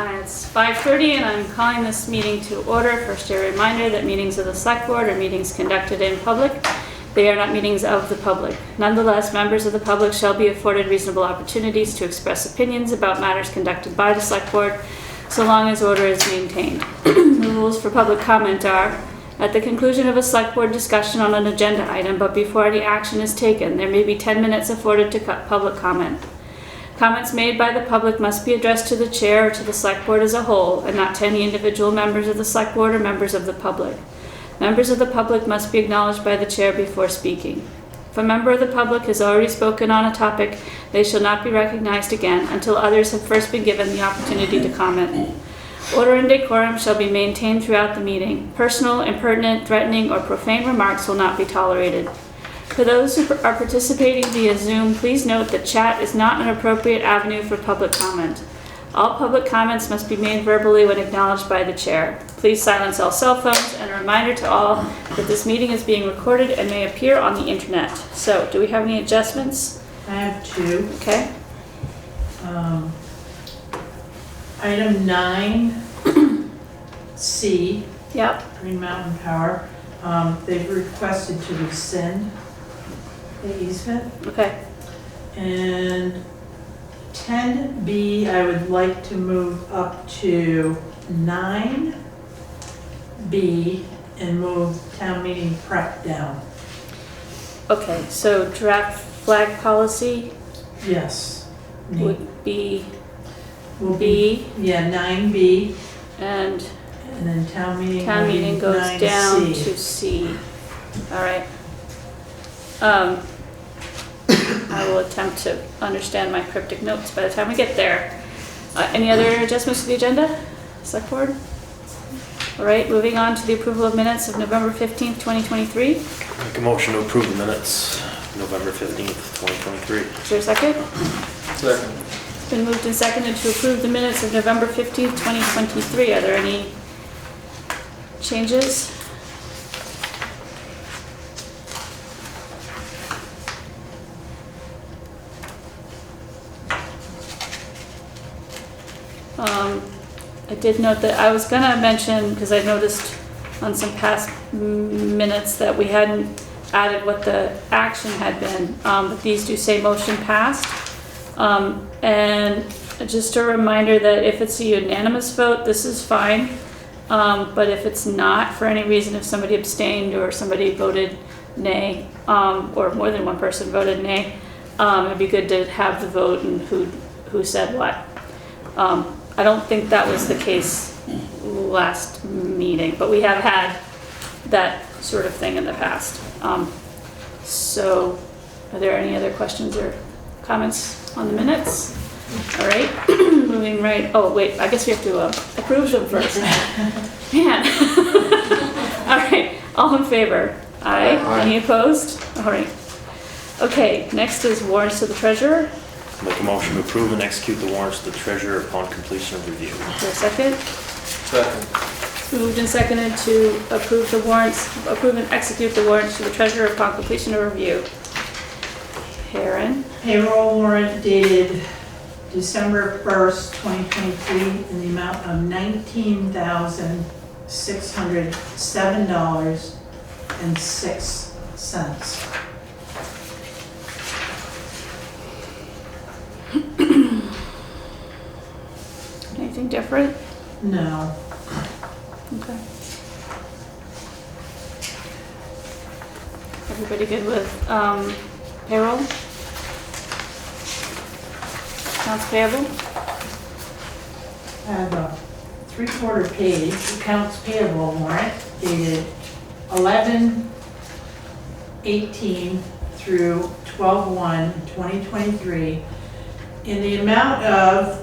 It's 5:30 and I'm calling this meeting to order. First, a reminder that meetings of the Select Board are meetings conducted in public. They are not meetings of the public. Nonetheless, members of the public shall be afforded reasonable opportunities to express opinions about matters conducted by the Select Board, so long as order is maintained. The rules for public comment are: at the conclusion of a Select Board discussion on an agenda item, but before any action is taken, there may be 10 minutes afforded to public comment. Comments made by the public must be addressed to the chair or to the Select Board as a whole, and not to any individual members of the Select Board or members of the public. Members of the public must be acknowledged by the chair before speaking. If a member of the public has already spoken on a topic, they shall not be recognized again until others have first been given the opportunity to comment. Order and decorum shall be maintained throughout the meeting. Personal, impertinent, threatening, or profane remarks will not be tolerated. For those who are participating via Zoom, please note that chat is not an appropriate avenue for public comment. All public comments must be made verbally when acknowledged by the chair. Please silence all cell phones, and a reminder to all that this meeting is being recorded and may appear on the internet. So, do we have any adjustments? I have two. Okay. Item 9C, Yep. Green Mountain Power, they've requested to rescind the easement. Okay. And 10B, I would like to move up to 9B and move town meeting prep down. Okay, so draft flag policy Yes. would be Will B, Yeah, 9B, and and then town meeting town will be meeting goes 9C. down to C. All right. I will attempt to understand my cryptic notes by the time we get there. Any other adjustments to the agenda? Select Board? All right, moving on to the approval of minutes of November 15th, 2023. Make a motion to approve the minutes, November 15th, 2023. Is there a second? Second. It's been moved and seconded to approve the minutes of November 15th, 2023. Are there any changes? I did note that I was gonna mention, because I noticed on some past minutes that we hadn't added what the action had been, but these do say motion passed. And just a reminder that if it's a unanimous vote, this is fine. But if it's not, for any reason, if somebody abstained or somebody voted nay, or more than one person voted nay, it'd be good to have the vote and who said what. I don't think that was the case last meeting, but we have had that sort of thing in the past. So are there any other questions or comments on the minutes? All right, moving right, oh wait, I guess we have to approve them first. Man. All right, all in favor? Aye. Any opposed? All right. Okay, next is warrants to the treasurer. Make a motion to approve and execute the warrants to the treasurer upon completion of review. Is there a second? Second. Moved and seconded to approve the warrants, approve and execute the warrants to the treasurer upon completion of review. Karen? Payroll warrant dated December 1st, 2023 in the amount of $19,607.06. Anything different? No. Okay. Everybody good with payroll? Accounts payable? I have a 3/4 page accounts payable warrant dated 11/18 through 12/1/2023 in the amount of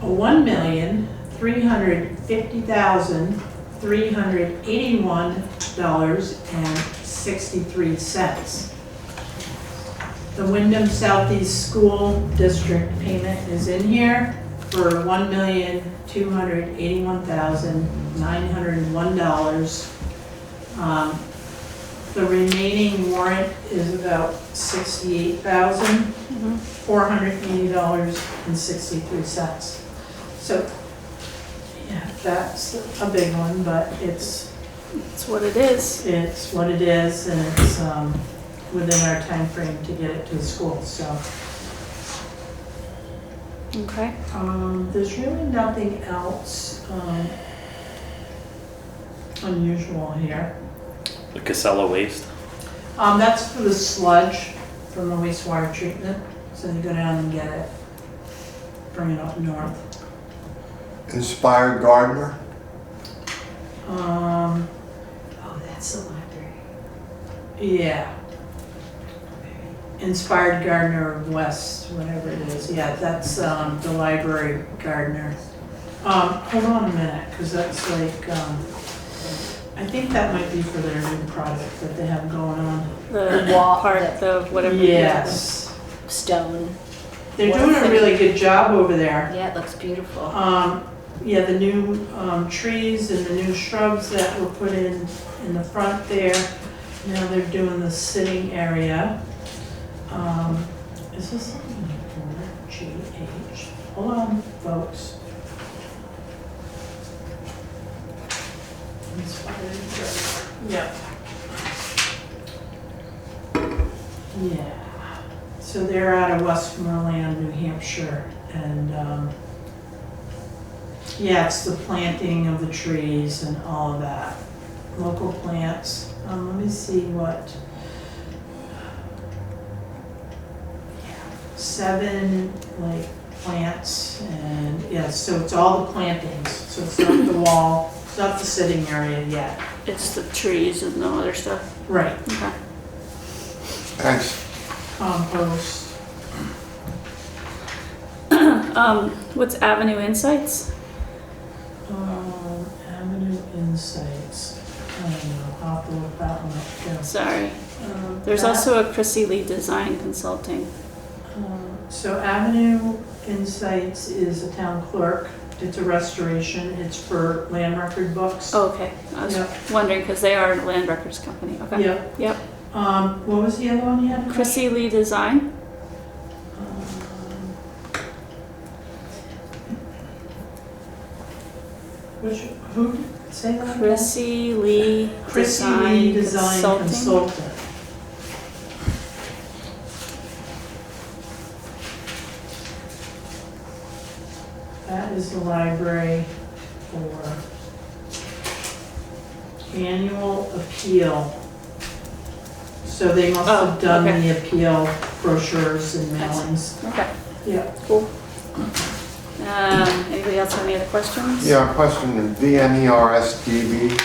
$1,350,381.63. The Wyndham Southeast School District payment is in here for $1,281,901. The remaining warrant is about $68,480.63. So that's a big one, but it's what it is. what it is, and it's within our time frame to get it to the school, so. Okay. There's really nothing else unusual here. The Casella waste. That's for the sludge from the wastewater treatment, so you go down and get it, bring it up north. Inspired gardener? Oh, that's the library. Yeah. Inspired Gardener West, whatever it is. Yeah, that's the library gardener. Hold on a minute, because that's like, I think that might be for their new project that they have going on. The wall, part, the whatever. Yes. Stone. They're doing a really good job over there. Yeah, it looks beautiful. Yeah, the new trees and the new shrubs that were put in the front there. Now they're doing the sitting area. Is this something for GH? Hold on, folks. Yep. Yeah. So they're out of Westmoreland, New Hampshire, and yeah, it's the planting of the trees and all of that. Local plants. Let me see what. 7 like plants, and yeah, so it's all the plantings. So it's not the wall, it's not the sitting area yet. It's the trees and no other stuff. Right. Okay. Thanks. Compost. What's Avenue Insights? Avenue Insights. I don't know. I'll have to look that one up too. Sorry. There's also a Chrissy Lee Design Consulting. So Avenue Insights is a town clerk. It's a restoration. It's for land record books. Oh, okay. I was Yep. wondering because they are a land records company. Okay. Yep. Yep. What was the other one you had? Chrissy Lee Design. Who? Say that again? Chrissy Lee Chrissy Design Lee Design Consulting. Consultant. That is the library for annual appeal. So they must have done okay. the appeal brochures and mailings. Okay. Yeah. Cool. Anybody else have any other questions? Yeah, question, VNERSDB.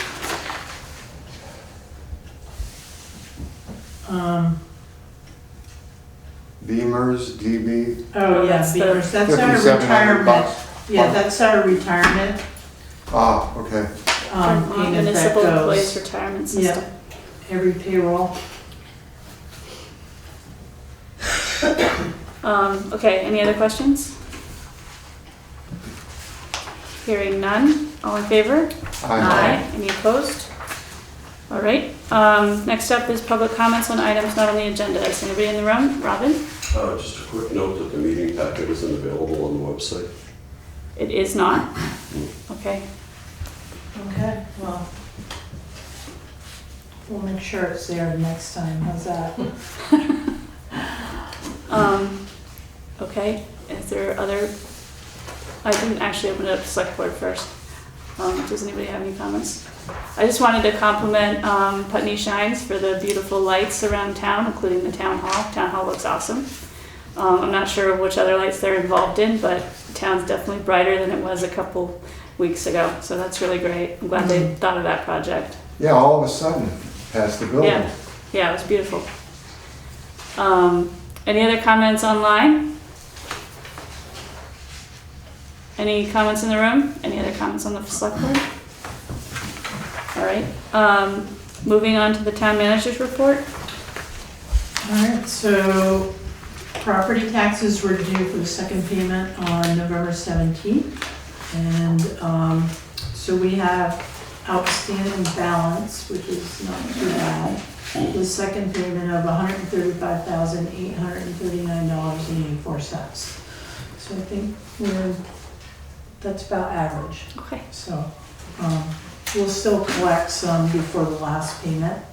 Beamers, DB, Oh, yeah, that's the Beavers, that's our 5,700 retirement. bucks. Yeah, that's our retirement Okay. Vermont payment that Municipal Employees goes, Retirement yeah, System. every payroll. Okay, any other questions? Hearing none, all in favor? Any opposed? All right, next up is public comments on items not on the agenda. Is anybody in the room? Robin? Just a quick note that the meeting packet isn't available on the website. It is not? Okay, Okay, well, we'll make sure it's there next time, how's that? okay, is there other, I didn't actually open it up to select board first. Does anybody have any comments? I just wanted to compliment Putney Shines for the beautiful lights around town, including the town hall. Town hall looks awesome. I'm not sure which other lights they're involved in, but the town's definitely brighter than it was a couple weeks ago. So that's really great. I'm glad they thought of that project. Yeah, all of a sudden, past the building. Yeah, yeah, it was beautiful. Any other comments online? Any comments in the room? Any other comments on the select board? All right, moving on to the town manager's report. All right, so property taxes were due for the second payment on November 17th. And so we have outstanding balance, which is not too bad. The second payment of $135,839.84. So I think we're that's about average. Okay. So, we'll still collect some before the last payment.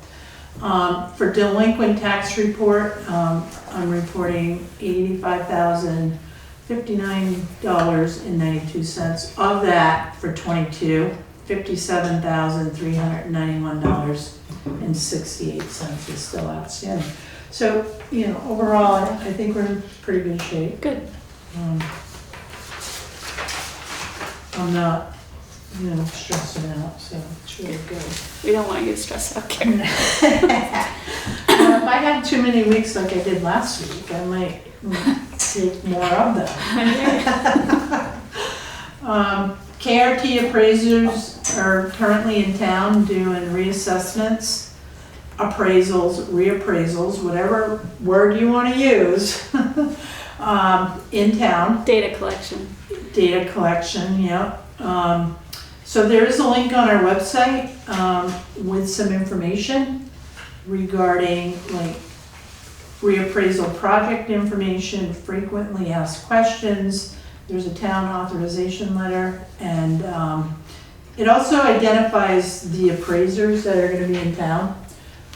For delinquent tax report, I'm reporting $85,059.92. Of that, for 22, $57,391.68 is still outstanding. So, overall, I think we're in pretty good shape. Good. I'm not, stressing out, so it's really good. We don't want you to stress out, Karen. If I had too many weeks like I did last week, I might take more of them. KRT appraisers are currently in town doing reassessments, appraisals, reappraisals, whatever word you want to use, in town. Data collection. Data collection, yeah. So there is a link on our website with some information regarding like reappraisal project information, frequently asked questions. There's a town authorization letter, and it also identifies the appraisers that are going to be in town.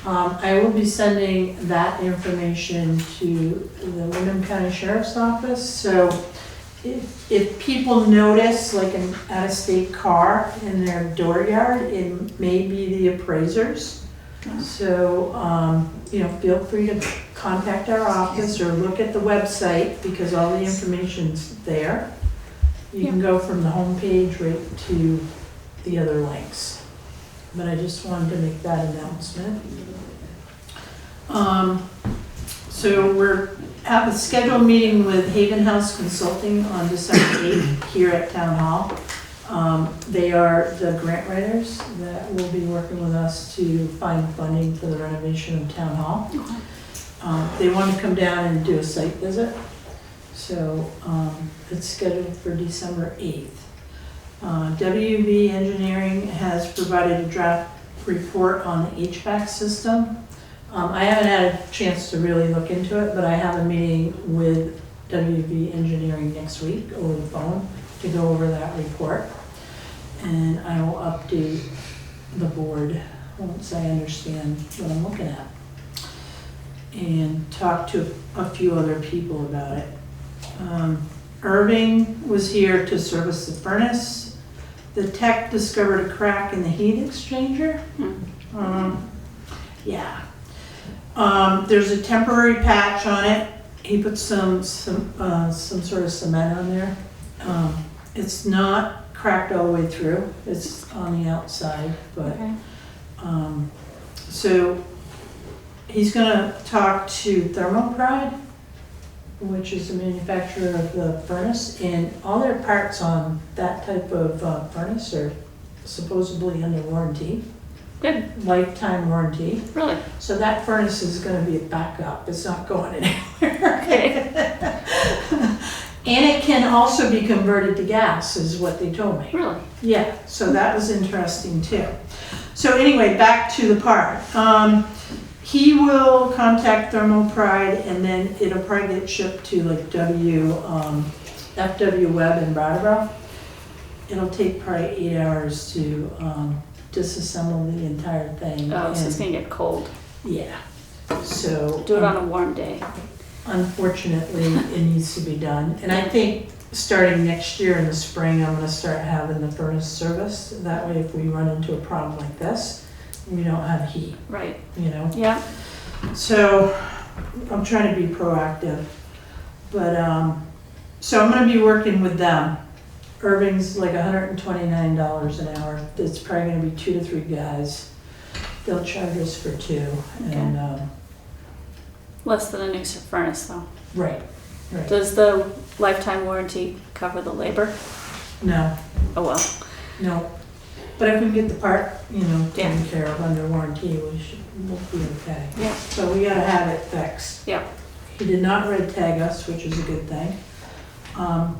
I will be sending that information to the Wyndham County Sheriff's Office. So if people notice like an out-of-state car in their dooryard, it may be the appraisers. So, feel free to contact our office or look at the website because all the information's there. You can go from the homepage right to the other links. But I just wanted to make that announcement. So we're have a scheduled meeting with Haven House Consulting on December 8th here at Town Hall. They are the grant writers that will be working with us to find funding for the renovation of Town Hall. They want to come down and do a site visit. So it's scheduled for December 8th. WV Engineering has provided a draft report on the HVAC system. I haven't had a chance to really look into it, but I have a meeting with WV Engineering next week over the phone to go over that report. And I will update the board once I understand what I'm looking at. And talk to a few other people about it. Irving was here to service the furnace. The tech discovered a crack in the heat exchanger. Yeah. There's a temporary patch on it. He put some sort of cement on there. It's not cracked all the way through. It's on the outside, but Okay. So he's gonna talk to Thermopride, which is the manufacturer of the furnace, and all their parts on that type of furnace are supposedly under warranty. Good. Lifetime warranty. Really? So that furnace is gonna be a backup. It's not going anywhere. Okay. And it can also be converted to gas, is what they told me. Really? Yeah, so that was interesting too. So anyway, back to the part. He will contact Thermopride and then it'll probably get shipped to like FW Web in Brattleboro. It'll take probably 8 hours to disassemble the entire thing. Oh, so it's and- gonna get cold. Yeah, so. Do it on a warm day. Unfortunately, it needs to be done. And I think starting next year in the spring, I'm gonna start having the furnace serviced. That way, if we run into a problem like this, we don't have heat, Right. you know? Yeah. So I'm trying to be proactive. But, so I'm gonna be working with them. Irving's like $129 an hour. It's probably gonna be 2 to 3 guys. They'll charge us for 2. And, Less than a new furnace though. right. Does the lifetime warranty cover the labor? No. Oh well. No, but if we can get the part, taken Yeah. care of under warranty, we'll be okay. Yeah. So we gotta have it fixed. Yeah. He did not red tag us, which is a good thing.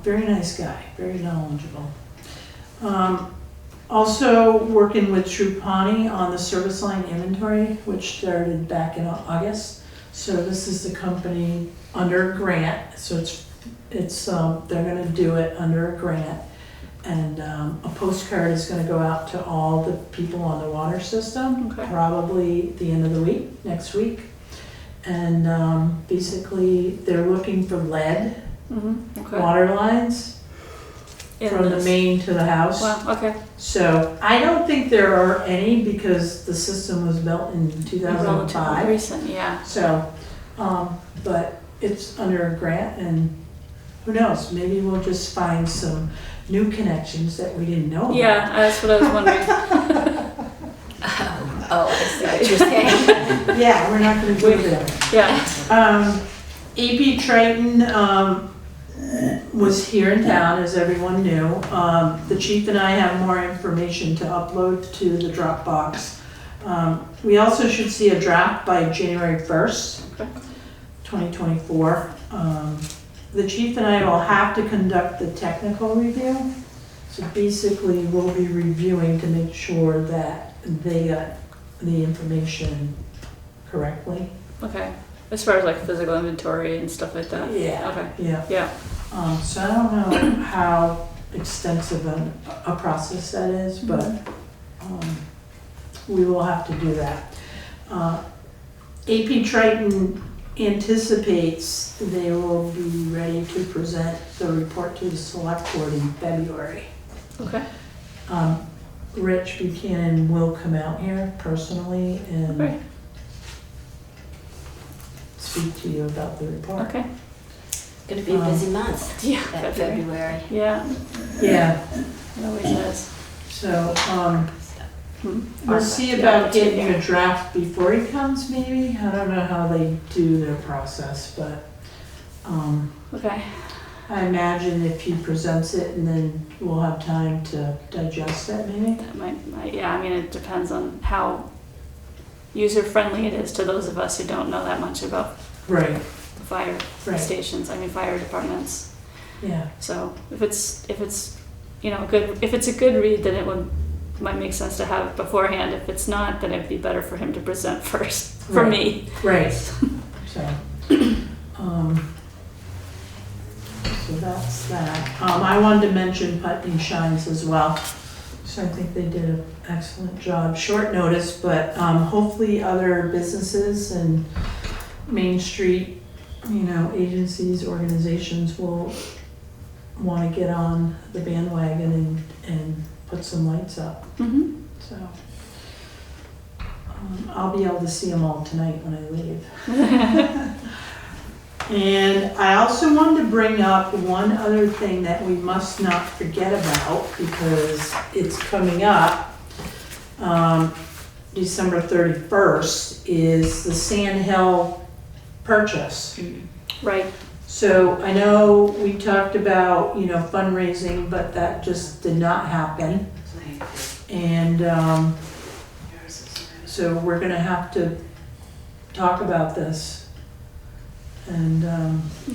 Very nice guy, very knowledgeable. Also working with Chute on the service line inventory, which started back in August. So this is the company under a grant, so it's they're gonna do it under a grant. And a postcard is gonna go out to all the people on the water system, Okay. probably the end of the week, next week. And basically, they're looking for lead Okay. water lines In from the this. main to the house. Wow, okay. So I don't think there are any because the system was built in Relatively 2005. recent, yeah. So, but it's under a grant and who knows, maybe we'll just find some new connections that we didn't know about. Yeah, that's what I was wondering. Oh, I see what you're saying. Yeah, we're not gonna do that. Yeah, AP Triton, was here in town, as everyone knew. The chief and I have more information to upload to the Dropbox. We also should see a draft by January 1st, Okay. 2024. The chief and I will have to conduct the technical review. So basically, we'll be reviewing to make sure that they got the information correctly. okay. As far as like physical inventory and stuff like that? Yeah. Okay, Yeah. yeah. So I don't know how extensive a process that is, but we will have to do that. AP Triton anticipates they will be ready to present the report to the select board in February. Okay, Rich Buchanan will come out here personally great, and speak to you about the report. okay. Gonna be a busy month, Yeah, that February. Yeah, Yeah, it always is. so, Hmm. we'll see Yeah, about too, getting yeah. a draft before he comes, maybe. I don't know how they do their process, but Okay, I imagine if he presents it and then we'll have time to digest it, maybe. that might, yeah, I mean, it depends on how user-friendly it is to those of us who don't know that much about Right, the fire right, stations, I mean, fire departments. yeah, So if it's, you know, good, if it's a good read, then might make sense to have it beforehand. If it's not, then it'd be better for him to present first, for Right. me. right. So, so that's that. I wanted to mention Putney Shines as well. So I think they did an excellent job. Short notice, but hopefully other businesses and Main Street, you know, agencies, organizations will want to get on the bandwagon and put some lights up. Mm-hmm. So I'll be able to see them all tonight when I leave. And I also wanted to bring up one other thing that we must not forget about because it's coming up. December 31st is the Sand Hill purchase. Right, So I know we talked about, you know, fundraising, but that just did not happen. And so we're gonna have to talk about this. And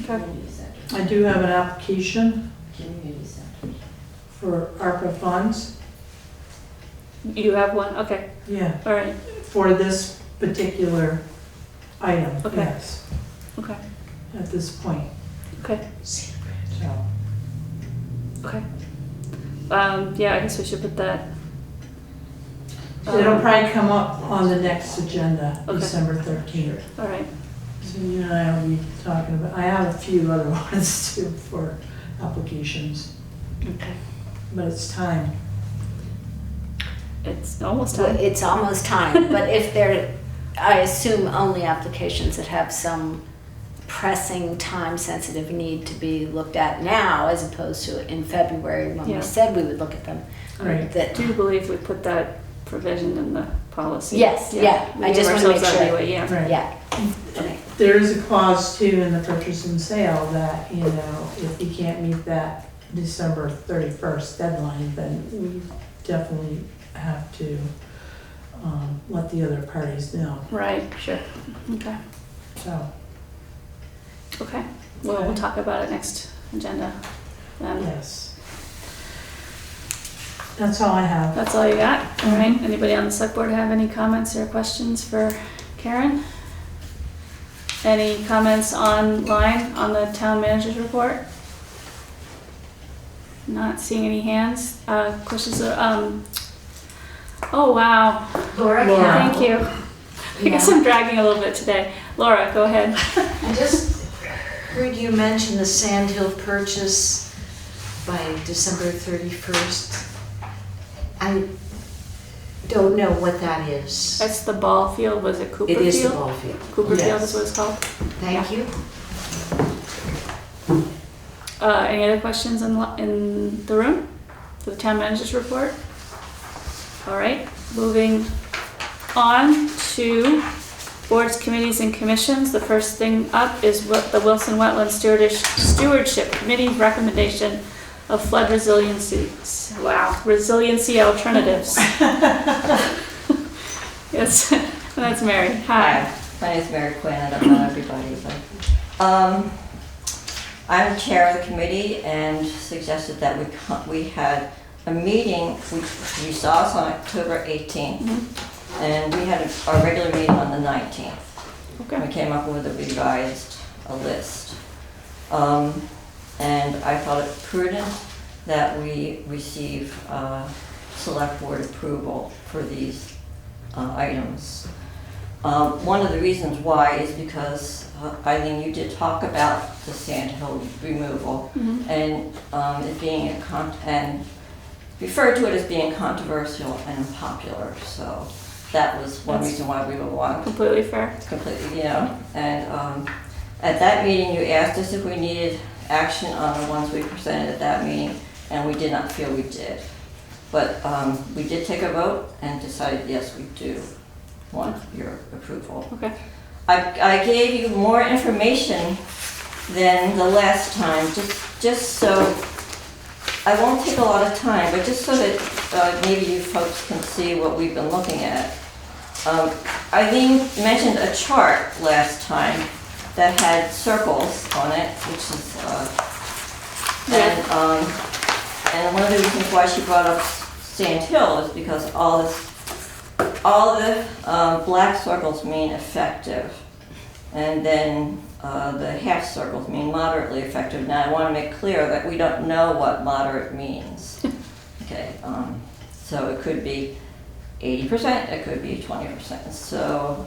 okay. I do have an application for ARPA funds. You have one, okay, Yeah, all right, for this particular item, Okay. yes, okay, at this point. okay, So, okay. Yeah, I guess we should put that. it'll probably come up on the next agenda, Okay. December 13th. All right, So you and I will be talking about, I have a few other ones too for applications, okay. but it's time. It's almost Well, time. it's almost time, but if there, I assume only applications that have some pressing, time-sensitive need to be looked at now as opposed to in February when Yeah. we said we would look at them. Right. I do believe we put that provision in the policy. Yes, yeah, we I gave just wanna make ourselves that sure. leeway, yeah. Right. Yeah, okay. There is a clause too in the purchase and sale that, you know, if you can't meet that December 31st deadline, then we definitely have to let the other parties know, Right, sure, okay, so, okay. Well, we'll talk about it next agenda. yes. That's all I have. That's all you got? All right, anybody on the select board have any comments or questions for Karen? Any comments online on the town manager's report? Not seeing any hands. Questions? Oh, wow. Laura, Laura. Thank you. I guess I'm dragging a little bit today. Laura, go ahead. I just heard you mention the Sand Hill purchase by December 31st. I don't know what that is. That's the ball field. Was it Cooper It is the Field? ball field. Cooper Field Yes. is what it's called. Thank you. Any other questions in the room for the town manager's report? All right, moving on to boards, committees, and commissions. The first thing up is what the Wilson Wetland Stewardship Committee's recommendation of flood resiliency. Wow, resiliency alternatives. Yes, that's Mary. Hi. My name is Mary Quinn. I don't know everybody, but I'm chair of the committee and suggested that we had a meeting, which you saw us on October 18th, and we had our regular meeting on the 19th. Okay. We came up with a revised list. And I thought it prudent that we receive select board approval for these items. One of the reasons why is because, Aileen, you did talk about the sand hill removal and it being and referred to it as being controversial and unpopular. So that was one reason why we would want Completely fair. completely, and at that meeting, you asked us if we needed action on the ones we presented at that meeting, and we did not feel we did. But we did take a vote and decided, yes, we do want your approval. Okay. I gave you more information than the last time, just so, I won't take a lot of time, but just so that maybe you folks can see what we've been looking at. Eileen mentioned a chart last time that had circles on it, which is, and one of the reasons why she brought up Sand Hill is because all the black circles mean effective, and then the half circles mean moderately effective. Now I want to make clear that we don't know what moderate means. Okay, so it could be 80%, it could be 20%. So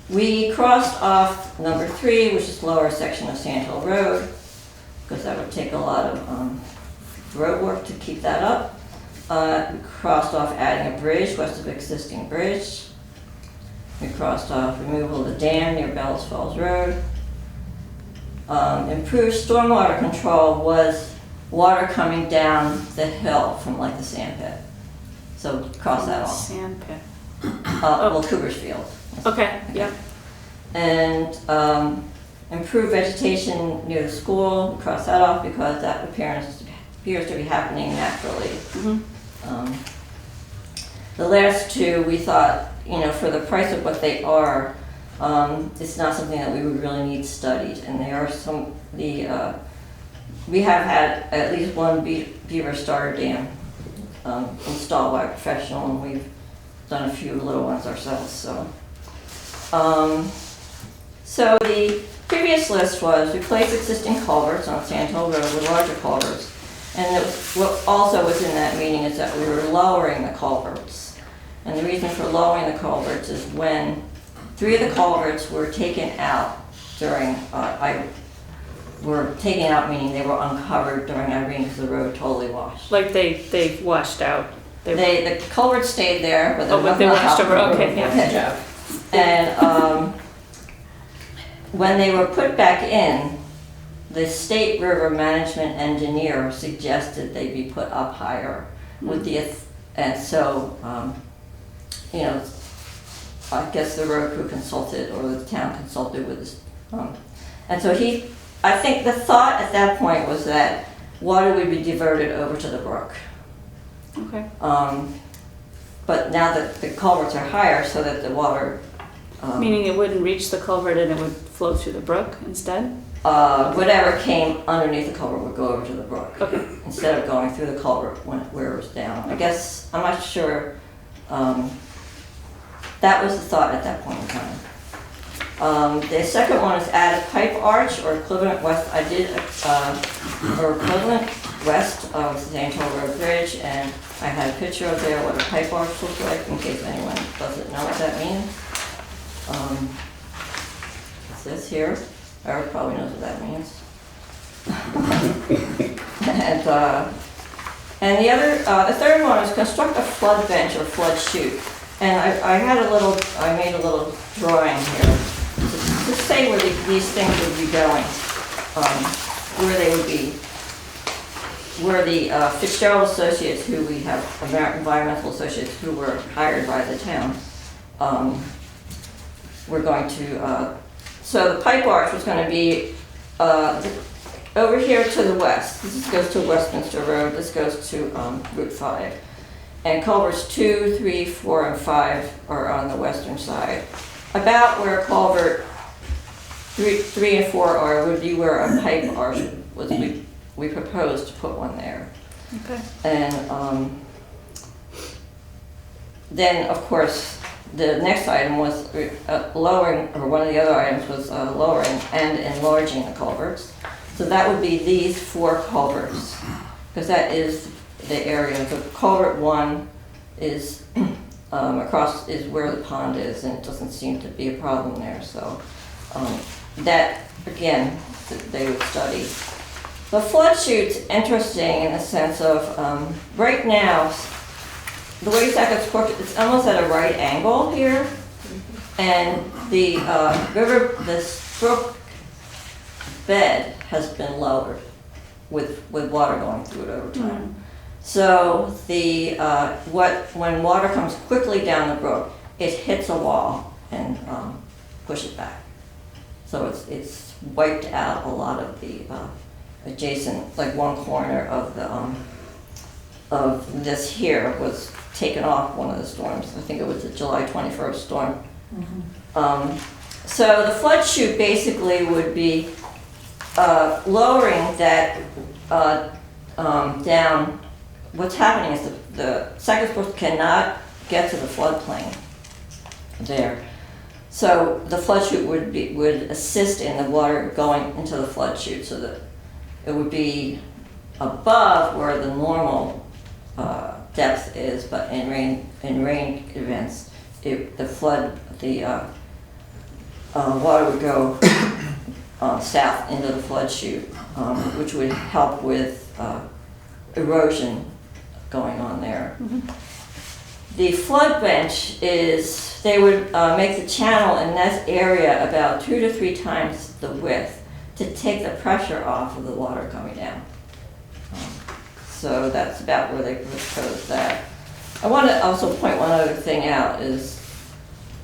we crossed off number 3, which is lower section of Sand Hill Road, because that would take a lot of road work to keep that up. We crossed off adding a bridge west of existing bridge. We crossed off removal of the dam near Bells Falls Road. Improved stormwater control was water coming down the hill from like the sand pit. So cross that off. Sand pit. Well, Cooper's Field. Okay, yep. And improved vegetation near the school, cross that off because that appears to be happening naturally. The last two, we thought, for the price of what they are, it's not something that we would really need studied. And there are we have had at least one beaver starter dam installed by a professional, and we've done a few little ones ourselves. So the previous list was replace existing culverts on Sand Hill Road with larger culverts. And what also was in that meeting is that we were lowering the culverts. And the reason for lowering the culverts is when 3 of the culverts were taken out during, meaning they were uncovered during Irene because the road totally washed. Like they washed out. The culverts stayed there, but they washed over. Okay, yeah. And when they were put back in, the state river management engineer suggested they be put up higher with and so, I guess the road crew consulted or the town consulted with this. And so I think the thought at that point was that water would be diverted over to the brook. Okay. But now that the culverts are higher so that the water... Meaning it wouldn't reach the culvert and it would flow through the brook instead? Whatever came underneath the culvert would go over to the brook. Okay. Instead of going through the culvert where it was down. I guess, I'm not sure, that was the thought at that point in time. The second one is add a pipe arch or equivalent or equivalent west of the Sand Hill Road Bridge, and I had a picture of there what a pipe arch looks like, in case anyone doesn't know what that means. It says here, Eric probably knows what that means. And the third one is construct a flood bench or flood chute. And I made a little drawing here to say where these things would be going, where they would be, where the Fitzgerald Associates, who we have, environmental associates who were hired by the town, we're going to, so the pipe arch was going to be over here to the west. This goes to Westminster Road, this goes to Route 5. And culverts 2, 3, 4, and 5 are on the western side. About where culvert 3 and 4 are would be where a pipe arch was. We proposed to put one there. Okay. And then, of course, the next item was lowering, or one of the other items was lowering and enlarging the culverts. So that would be these 4 culverts, because that is the area. The culvert 1 is across, is where the pond is, and it doesn't seem to be a problem there. So that, again, they would study. The flood chute's interesting in the sense of, right now, the way it's worked, it's almost at a right angle here, and the this brook bed has been lowered with water going through it over time. Mm. So the when water comes quickly down the brook, it hits a wall and pushes back. So it's wiped out a lot of the adjacent, like one corner of the of this here was taken off one of the storms. I think it was the July 21st storm. Mm-hmm. So the flood chute basically would be lowering that down. What's happening is the Selectboard cannot get to the floodplain there. So the flood chute would assist in the water going into the flood chute, so that it would be above where the normal depth is, but in rain events, the water would go south into the flood chute, which would help with erosion going on there. Mm-hmm. The flood bench is, they would make the channel in this area about 2 to 3 times the width to take the pressure off of the water coming down. So that's about where they propose that. I want to also point one other thing out is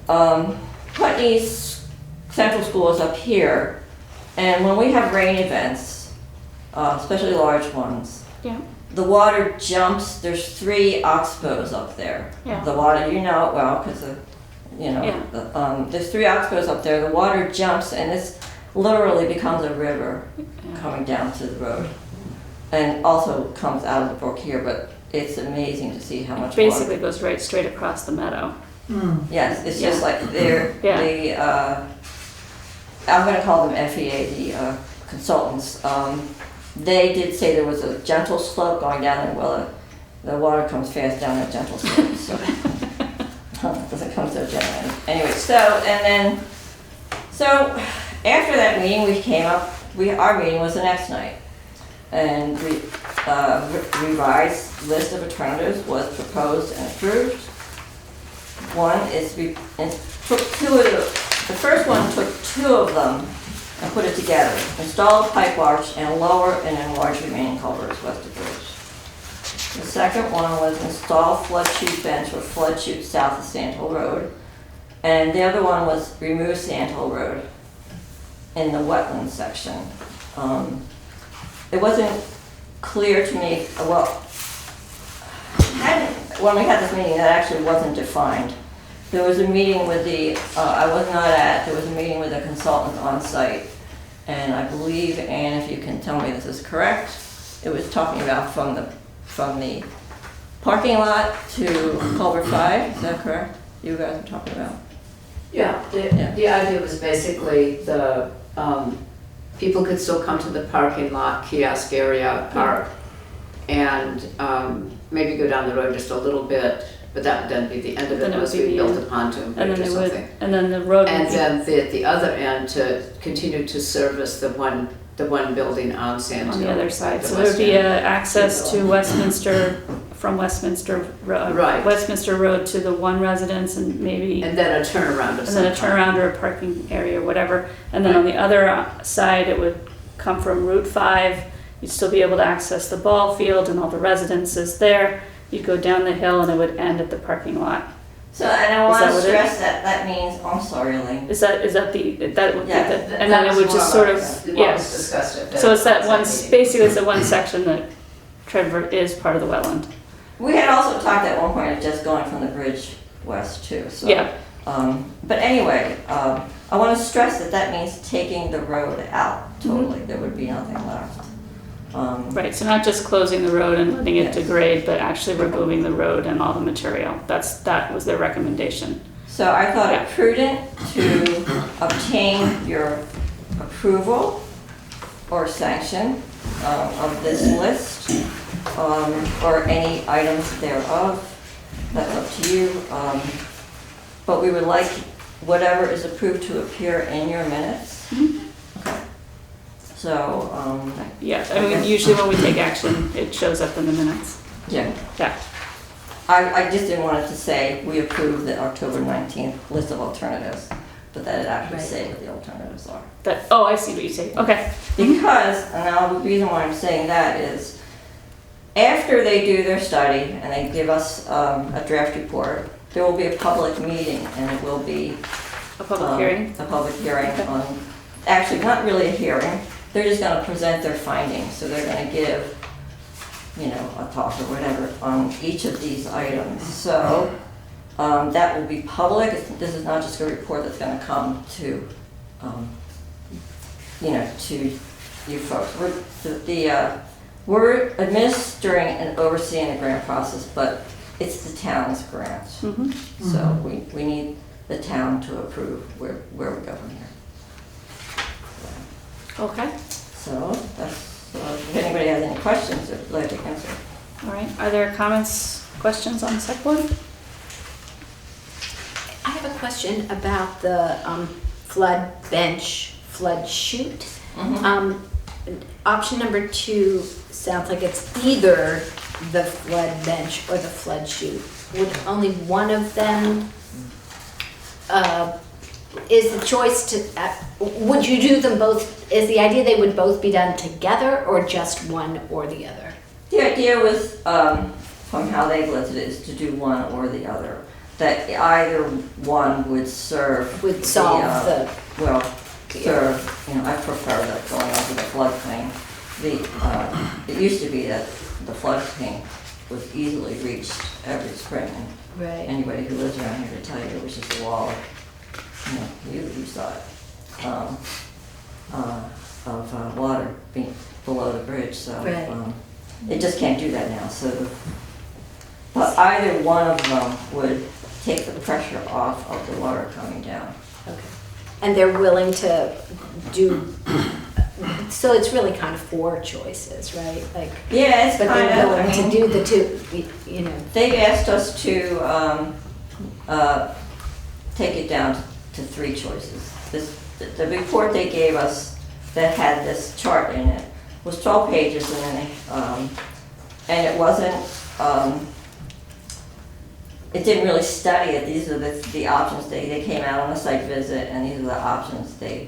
Putney's Central School is up here, and when we have rain events, especially large ones, Yeah. the water jumps. There's 3 oxbows up there. Yeah. The water, you know it well, because there's 3 oxbows up there. The water jumps, and this literally becomes a river coming down to the road, and also comes out of the brook here. But it's amazing to see how much Basically water. goes right straight across the meadow. Yes, it's just like they're I'm going to call them FEA, the consultants. They did say there was a gentle slope going down, and well, the water comes fast down a gentle slope, so it doesn't come so gently. Anyway, so after that meeting, we came up. Our meeting was the next night, and revised list of alternatives was proposed and approved. One is the first one took 2 of them and put it together. Install a pipe arch and lower and enlarge remaining culverts west of bridge. The second one was install flood chute bench or flood chute south of Sand Hill Road. And the other one was remove Sand Hill Road in the wetland section. It wasn't clear to me, when we had this meeting, that actually wasn't defined. There was a meeting with I was not at, there was a meeting with a consultant on site, and I believe, Anne, if you can tell me this is correct, it was talking about from the parking lot to culvert 5, is that correct? You guys are talking about? Yeah, the idea was basically the people could still come to the parking lot, kiosk area, park, and maybe go down the road just a little bit, but that would then be the end of it Then it would unless be we the built end. a pontoon And bridge then or they would, something. and then the road would And be, then the other end to continue to service the one building on Sand on Hill. the other side. the So there would be west a end. access to Westminster, from Westminster, Right. Westminster Road to the one residence and maybe, And then a turnaround of and then a some kind. turnaround or a parking area, whatever. And then on the other side, it would come from Route 5. You'd still be able to access the ball field and all the residences there. You'd go down the hill and it would end at the parking lot. So, and I Is want that to what it stress that means, I'm sorry, Elaine. Is that that would be Yeah, the, and then it would just sort of, What was yes. discussed at the So it's that one, meeting. basically it's the one section that is part of the wetland. We had also talked at one point of just going from the bridge west too, so. Yeah. But anyway, I want to stress that means taking the road out totally. There would be nothing left. Right, so not just closing the road and letting it Yes. degrade, but actually removing the road and all the material. That was their recommendation. So I thought Yeah. it prudent to obtain your approval or sanction of this list, or any items thereof. That's up to you. But we would like whatever is approved to appear in your minutes. Okay. So, Yeah, I mean, usually when we take action, it shows up in the minutes. yeah. Yeah, I just didn't want it to say, we approve the October 19th list of alternatives, but that it actually Right. say what the alternatives are. I see what you say. Okay. Because, and now the reason why I'm saying that is, after they do their study and they give us a draft report, there will be a public meeting and it will be A public hearing? a public hearing Okay. on, actually, not really a hearing, they're just gonna present their findings, so they're gonna give, a talk or whatever on each of these items. So, that will be public. This is not just a report that's gonna come to, to you folks. We're administering and overseeing the grant process, but it's the town's grant. Mhm. So we need the town to approve where we go from here. Okay, So if anybody has any questions, I'd like to answer. all right. Are there comments, questions on the select board? I have a question about the flood bench, flood chute. Option number 2 sounds like it's either the flood bench or the flood chute. Would only one of them, is the choice to, would you do them both? Is the idea they would both be done together or just one or the other? The idea was, from how they've listed it, is to do one or the other. That either one would serve. Would solve Well, serve, I prefer that going over the floodplain. It used to be that the floodplain was easily reached every spring. And Right. anybody who lives around here would tell you it was just a wall of, you saw it, of water being below the bridge, so. Right. It just can't do that now, so. But either one of them would take the pressure off of the water coming down. Okay. And they're willing to do, so it's really kind of 4 choices, right? Like, Yeah, it's but kind they're of, willing to do the 2, they've asked us to take it down to 3 choices. The report they gave us that had this chart in it was 12 pages, and then and it wasn't, it didn't really study it. These are the options. They came out on a site visit, and these are the options they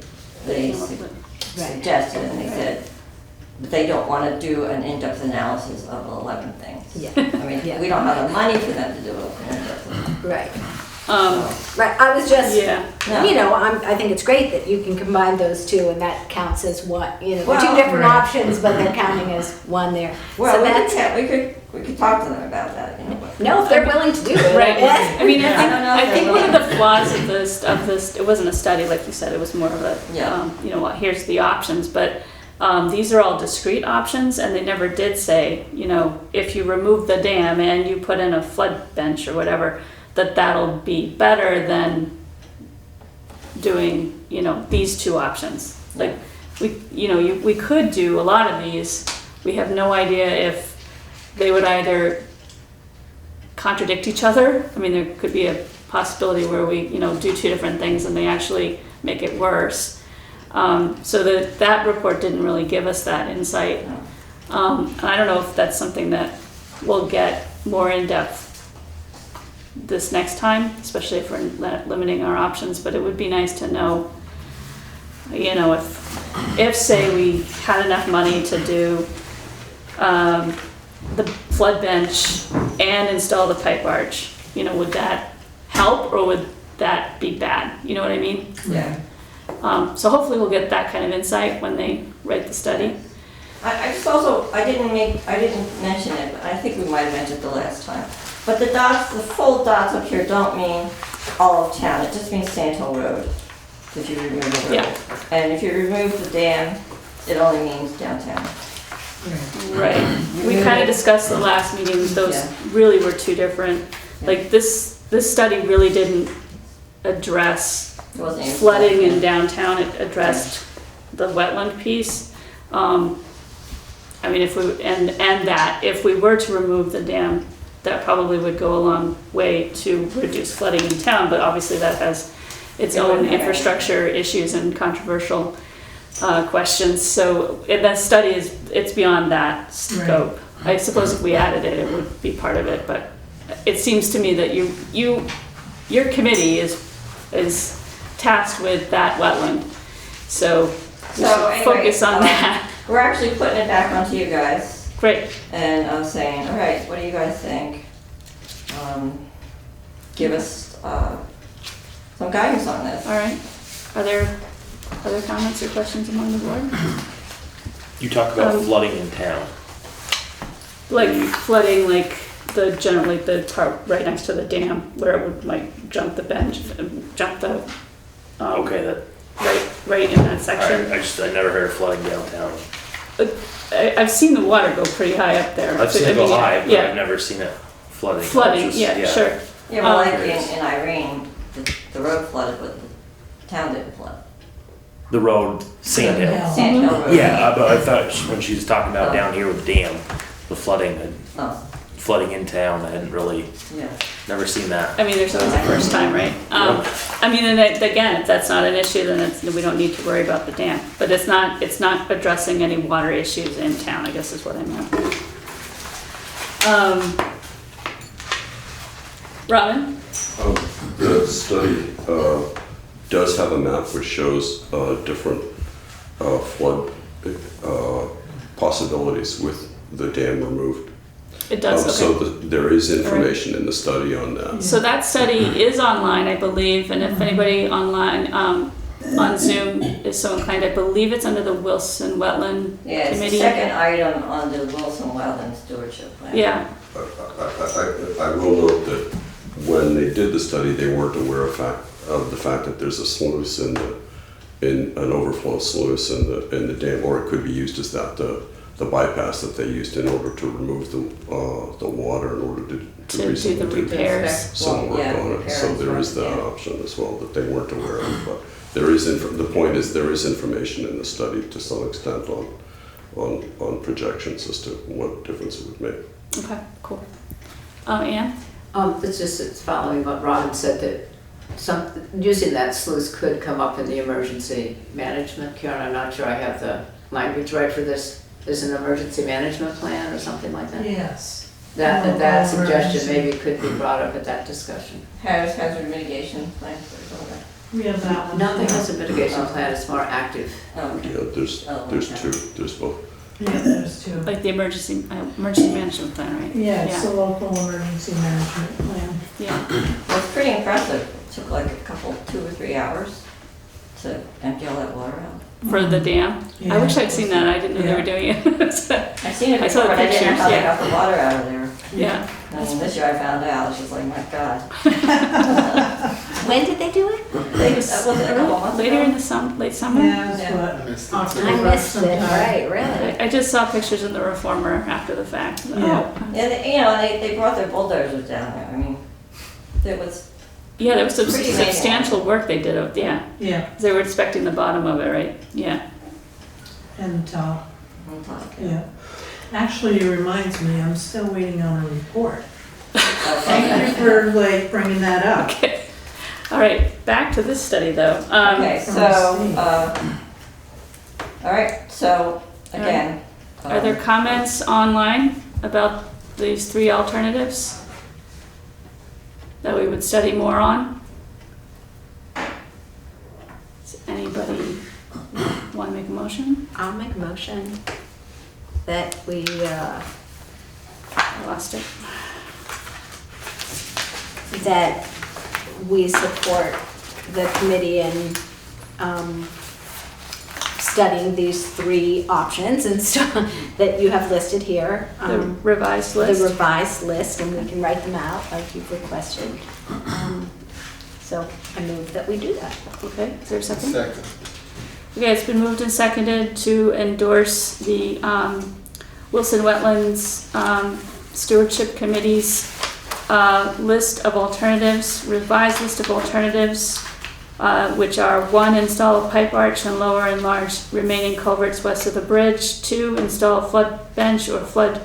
suggested, and they said that they don't want to do an in-depth analysis of 11 things. Yeah. I mean, Yeah. we don't have the money for them to do an in-depth analysis. right. Um, Right, I was just, yeah, I think it's great that you can combine those 2 and that counts as one, they're 2 Well, different right. options, but they're counting as one there. Well, So we that's, could talk to them about that, but. no, if they're willing to do it. right. I mean, I don't know I if think they one of will. the flaws of this, it wasn't a study, like you said, it was more of a, Yeah. here's the options, but these are all discrete options, and they never did say, if you remove the dam and you put in a flood bench or whatever, that'll be better than doing, these 2 options. Like, we could do a lot of these. We have no idea if they would either contradict each other. I mean, there could be a possibility where we, do two different things and they actually make it worse. So that report didn't really give us that insight. And I don't know if that's something that we'll get more in depth this next time, especially if we're limiting our options, but it would be nice to know, if say we had enough money to do the flood bench and install the pipe arch, would that help or would that be bad? You know what I mean? Yeah. So hopefully we'll get that kind of insight when they write the study. I just also, I didn't mention it, but I think we might have mentioned it the last time. But the dots, the full dots up here don't mean all of town, it just means Sand Hill Road, if you remove the road. Yeah. And if you remove the dam, it only means downtown. Right. We kind of discussed the last meeting, those Yeah. really were two different, like this study really didn't address It wasn't even- flooding in downtown, it addressed the wetland piece. I mean, if we were to remove the dam, that probably would go a long way to reduce flooding in town, but obviously that has its It own wouldn't have infrastructure issues and controversial questions. So that study it's beyond that scope. I suppose if we added it, it would be part of it, but it seems to me that your committee is tasked with that wetland. So we should anyway, focus on that. We're actually putting it back onto you guys. Great. And I'm saying, all right, what do you guys think? Give us some guidance on this. All right. Are there other comments or questions among the board? You talk about flooding in town. Like flooding, like the part right next to the dam where it would like jump the bench, jump the. Okay, that. Right in that section. I never heard of flooding downtown. I've seen the water go pretty high up there. I've seen it go high, but yeah. I've never seen it flooding. Flooding, Just- yeah, sure. Yeah, well, like Curious. in Irene, the road flooded, but the town didn't flood. The road, Sand Hill. Sand Hill Road. Yeah, but I thought when she was talking about down here with the dam, the flooding, Oh, flooding in town, I hadn't really, yeah. never seen that. I mean, there's always a first time, right? I mean, and again, if that's not an issue, then we don't need to worry about the dam. But it's not addressing any water issues in town, I guess is what I meant. Robin? The study does have a map which shows different flood possibilities with the dam removed. It does, okay. So there is information in the study on that. So that study is online, I believe, and if anybody online, on Zoom is so inclined, I believe it's under the Wilson Wetland Yeah, it's the Committee. second item on the Wilson Wetland Stewardship Plan. Yeah, I will note that when they did the study, they weren't aware of the fact that there's a sluice in an overflow sluice in the dam, or it could be used as the bypass that they used in order to remove the water in order to to do recently the did repairs. some work Yeah, on it. So repairs, there is that yeah. option as well that they weren't aware of. But there is the point is there is information in the study to some extent on projections as to what difference it would make. Okay, cool. Anne? It's following what Robin said, that using that sluice could come up in the emergency management. Karen, I'm not sure I have the language right for this. Is an emergency management plan or something like that? Yes. That suggestion Emergency. maybe could be brought up at that discussion. Hazard mitigation plan. We have that one. Nothing has a mitigation plan, it's more active. Oh, Yeah, there's two. There's both. Yeah, there's two. Like the emergency management plan, right? Yeah, it's the local emergency management plan. Yeah. well, it's pretty impressive. It took like 2 or 3 hours to empty all that water out. For the dam? I Yeah. wish I'd seen that, I didn't know they were doing it. I've seen it I saw before, the but I didn't know how pictures, they yeah. got the water out of there. Yeah. And this year I found out, it's just like, my God. When did they do it? That was a couple months Later in ago. the late summer? Yeah, Yeah. that's what. October I missed it, sometime. right, really? I just saw pictures in the Reformer after the fact. Yeah. Oh. Yeah, they brought their bulldozers down there. I mean, there was, Yeah, there was some Pretty amazing. substantial work they did, yeah. Yeah, They were inspecting the bottom of it, right? Yeah. and top, yeah. Actually, it reminds me, I'm still waiting on a report. Thank you for like bringing that up. Okay. All right, back to this study though. Okay, so, all right, so, again. Are there comments online about these three alternatives that we would study more on? Does anybody want to make a motion? I'll make a motion that we, I lost it. that we support the committee in studying these three options and that you have listed here. The revised list? The revised list, and we can write them out like you've requested. So I move that we do that. Okay, is there a second? Second. Okay, it's been moved and seconded to endorse the Wilson Wetlands Stewardship Committee's list of alternatives, revised list of alternatives, which are 1, install a pipe arch and lower and large remaining culverts west of the bridge, 2, install a flood bench or flood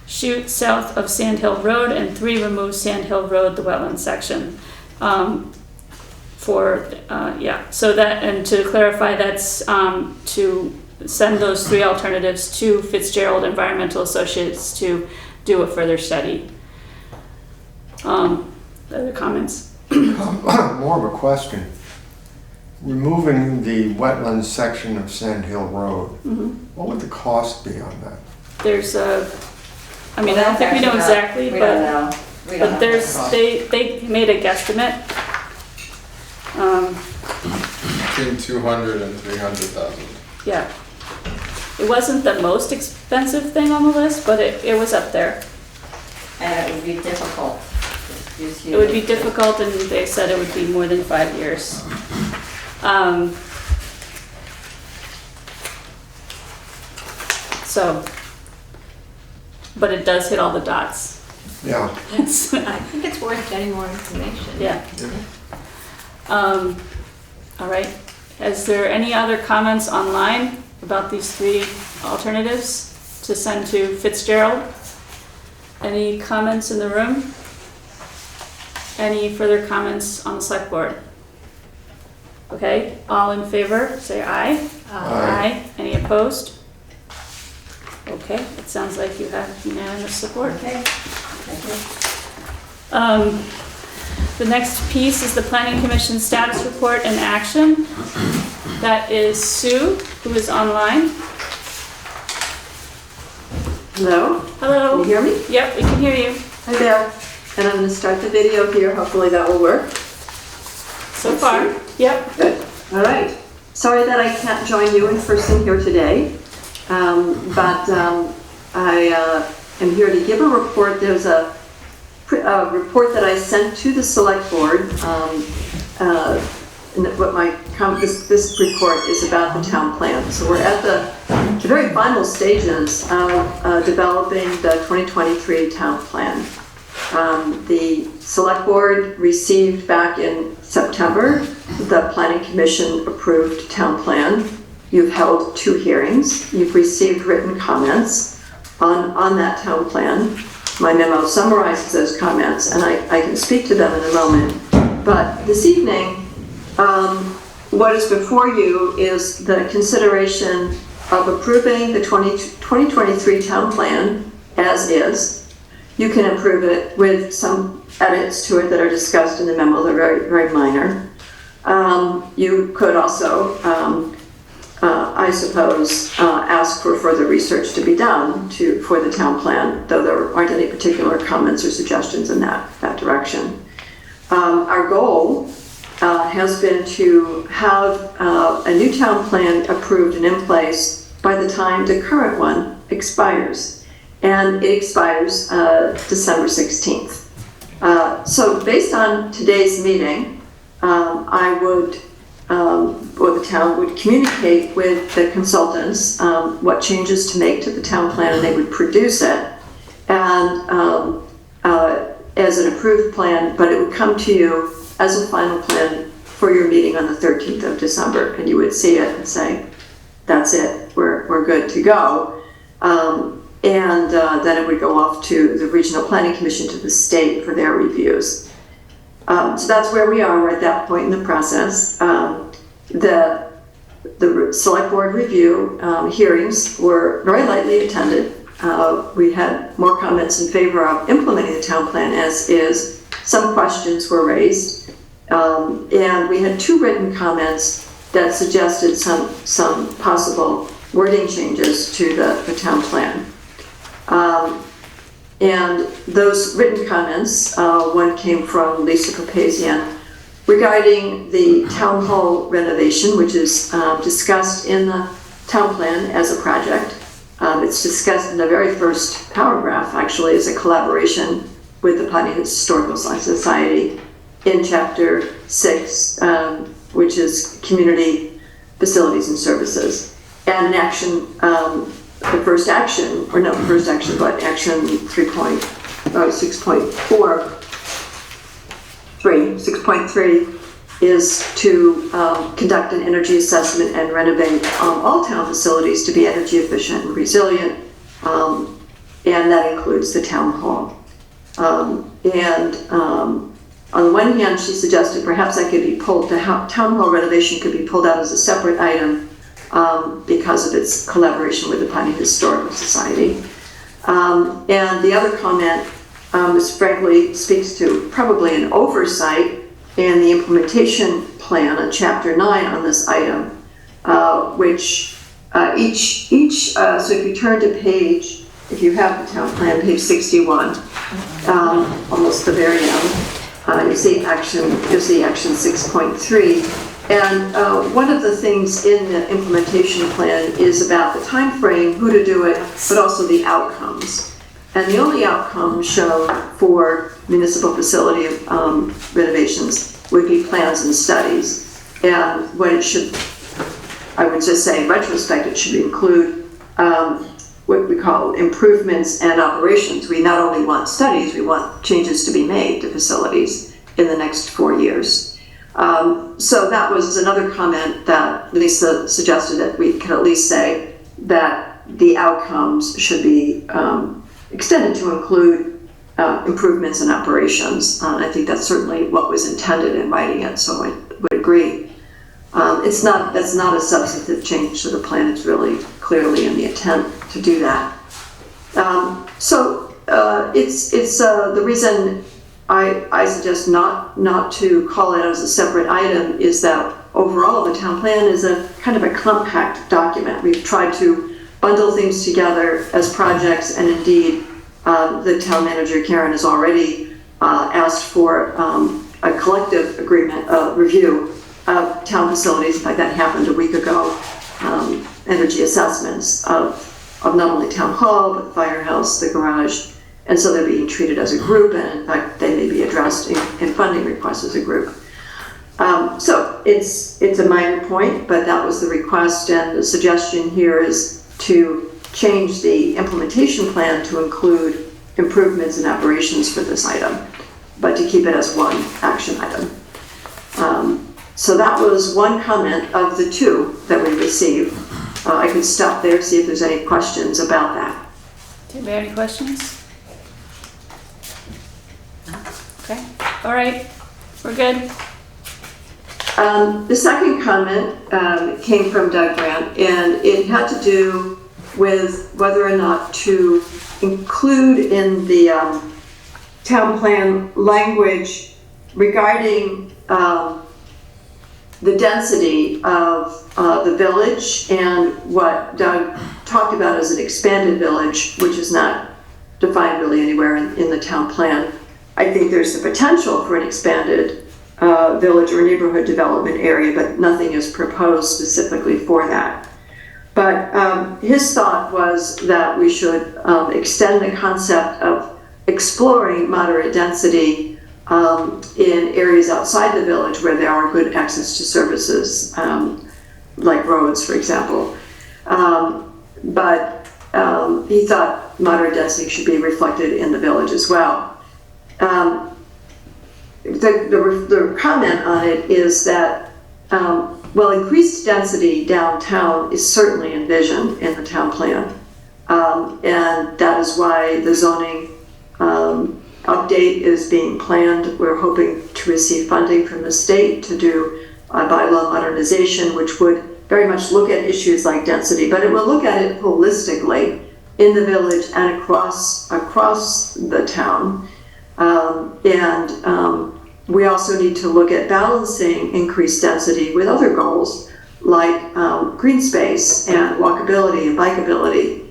chute south of Sand Hill Road, and 3, remove Sand Hill Road, the wetland section. So that, and to clarify, that's to send those 3 alternatives to Fitzgerald Environmental Associates to do a further study. Other comments? More of a question. Removing the wetlands section of Sand Hill Road, what would the cost be on that? There's a, I mean, I don't think we know exactly, We don't but, know. We don't but know. there's, they made a guesstimate. Between 200 and 300,000. Yeah. It wasn't the most expensive thing on the list, but it was up there. And it would be difficult. It would be difficult, and they said it would be more than 5 years. But it does hit all the dots. Yeah. I think it's worth getting more information. Yeah. All right. Is there any other comments online about these 3 alternatives to send to Fitzgerald? Any comments in the room? Any further comments on the select board? Okay, all in favor, say aye. Aye. Any opposed? Okay, it sounds like you have unanimous support. Okay, thank you. The next piece is the Planning Commission status report and action. That is Sue, who is online. Hello, Hello. can you hear me? Yep, we can hear you. Hi there. And I'm going to start the video here. Hopefully that will work. So far, yep. Good. All right. Sorry that I can't join you in person here today, but I am here to give a report. There's a report that I sent to the select board. And what this report is about the town plan. So we're at the very final stages of developing the 2023 town plan. The select board received back in September the Planning Commission approved town plan. You've held 2 hearings. You've received written comments on that town plan. My memo summarizes those comments, and I can speak to them in a moment. But this evening, what is before you is the consideration of approving the 2023 town plan as is. You can approve it with some edits to it that are discussed in the memo. They're very, very minor. You could also, I suppose, ask for further research to be done for the town plan, though there aren't any particular comments or suggestions in that direction. Our goal has been to have a new town plan approved and in place by the time the current one expires. And it expires December 16th. So based on today's meeting, I would, or the town would communicate with the consultants what changes to make to the town plan, and they would produce it and as an approved plan, but it would come to you as a final plan for your meeting on the 13th of December, and you would see it and say, that's it, we're good to go. And then it would go off to the Regional Planning Commission to the state for their reviews. So that's where we are at that point in the process. The select board review hearings were very lightly attended. We had more comments in favor of implementing the town plan as is. Some questions were raised. And we had 2 written comments that suggested some possible wording changes to the town plan. And those written comments, one came from Lisa Papazian regarding the town hall renovation, which is discussed in the town plan as a project. It's discussed in the very first paragraph, actually, as a collaboration with the Putney Historical Society in Chapter 6, which is Community Facilities and Services. And an action, the first action, or not first action, but action 6.3 is to conduct an energy assessment and renovate all town facilities to be energy efficient and resilient, and that includes the town hall. On the one hand, she suggested perhaps that could be pulled, the town hall renovation could be pulled out as a separate item because of its collaboration with the Putney Historical Society. And the other comment frankly speaks to probably an oversight in the implementation plan on Chapter 9 on this item, which so if you turn to page, if you have the town plan, page 61, almost the very end, you'll see action 6.3. And one of the things in the implementation plan is about the time frame, who to do it, but also the outcomes. And the only outcome shown for municipal facility renovations would be plans and studies. And what it should, I would just say in retrospect, it should include what we call improvements and operations. We not only want studies, we want changes to be made to facilities in the next 4 years. So that was another comment that Lisa suggested, that we could at least say that the outcomes should be extended to include improvements and operations. I think that's certainly what was intended in writing it, so I would agree. That's not a substantive change to the plan. It's really clearly in the intent to do that. It's the reason I suggest not to call it as a separate item is that overall the town plan is a kind of a compact document. We've tried to bundle things together as projects, and indeed the town manager, Karen, has already asked for a collective agreement, review of town facilities. In fact, that happened a week ago. Energy assessments of not only town hall, but the firehouse, the garage. And so they're being treated as a group, and in fact, they may be addressed in funding requests as a group. So it's a minor point, but that was the request, and the suggestion here is to change the implementation plan to include improvements and operations for this item, but to keep it as one action item. So that was one comment of the 2 that we received. I could stop there, see if there's any questions about that. Do we have any questions? Okay, all right, we're good. The second comment came from Doug Grant, and it had to do with whether or not to include in the town plan language regarding the density of the village and what Doug talked about as an expanded village, which is not defined really anywhere in the town plan. I think there's the potential for an expanded village or neighborhood development area, but nothing is proposed specifically for that. But his thought was that we should extend the concept of exploring moderate density in areas outside the village where there are good access to services, like roads, for example. But he thought moderate density should be reflected in the village as well. The comment on it is that, well, increased density downtown is certainly envisioned in the town plan. And that is why the zoning update is being planned. We're hoping to receive funding from the state to do a bylaw modernization, which would very much look at issues like density, but it will look at it holistically in the village and across the town. We also need to look at balancing increased density with other goals like green space and walkability and bikeability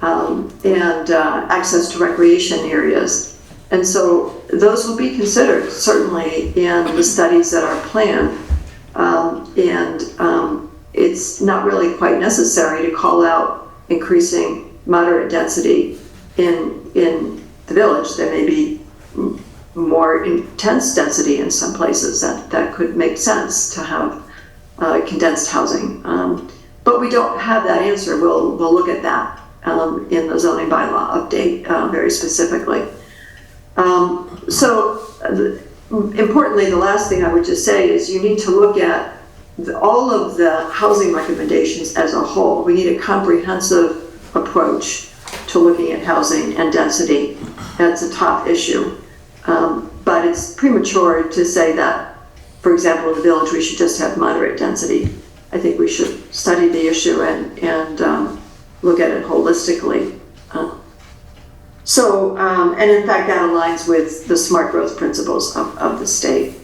and access to recreation areas. And so those will be considered certainly in the studies that are planned. It's not really quite necessary to call out increasing moderate density in the village. There may be more intense density in some places that could make sense to have condensed housing. But we don't have that answer. We'll look at that in the zoning bylaw update very specifically. Importantly, the last thing I would just say is you need to look at all of the housing recommendations as a whole. We need a comprehensive approach to looking at housing and density. That's a top issue. But it's premature to say that, for example, in the village, we should just have moderate density. I think we should study the issue and look at it holistically. And in fact, that aligns with the smart growth principles of the state.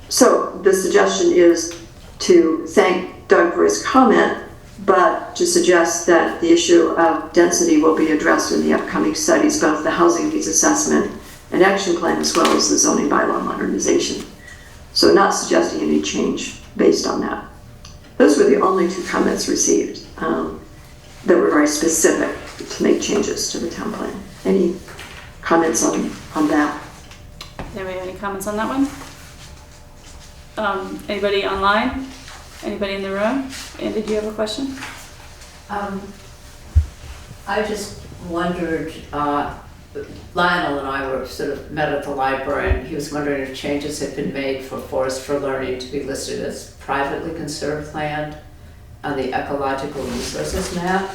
So the suggestion is to thank Doug for his comment, but to suggest that the issue of density will be addressed in the upcoming studies, both the housing needs assessment and action plan, as well as the zoning bylaw modernization. So not suggesting any change based on that. Those were the only two comments received that were very specific to make changes to the town plan. Any comments on that? Anybody have any comments on that one? Anybody online? Anybody in the room? And did you have a question? I just wondered, Lionel and I were sort of met at the library, and he was wondering if changes had been made for Forest for Learning to be listed as privately conserved land on the ecological resources map.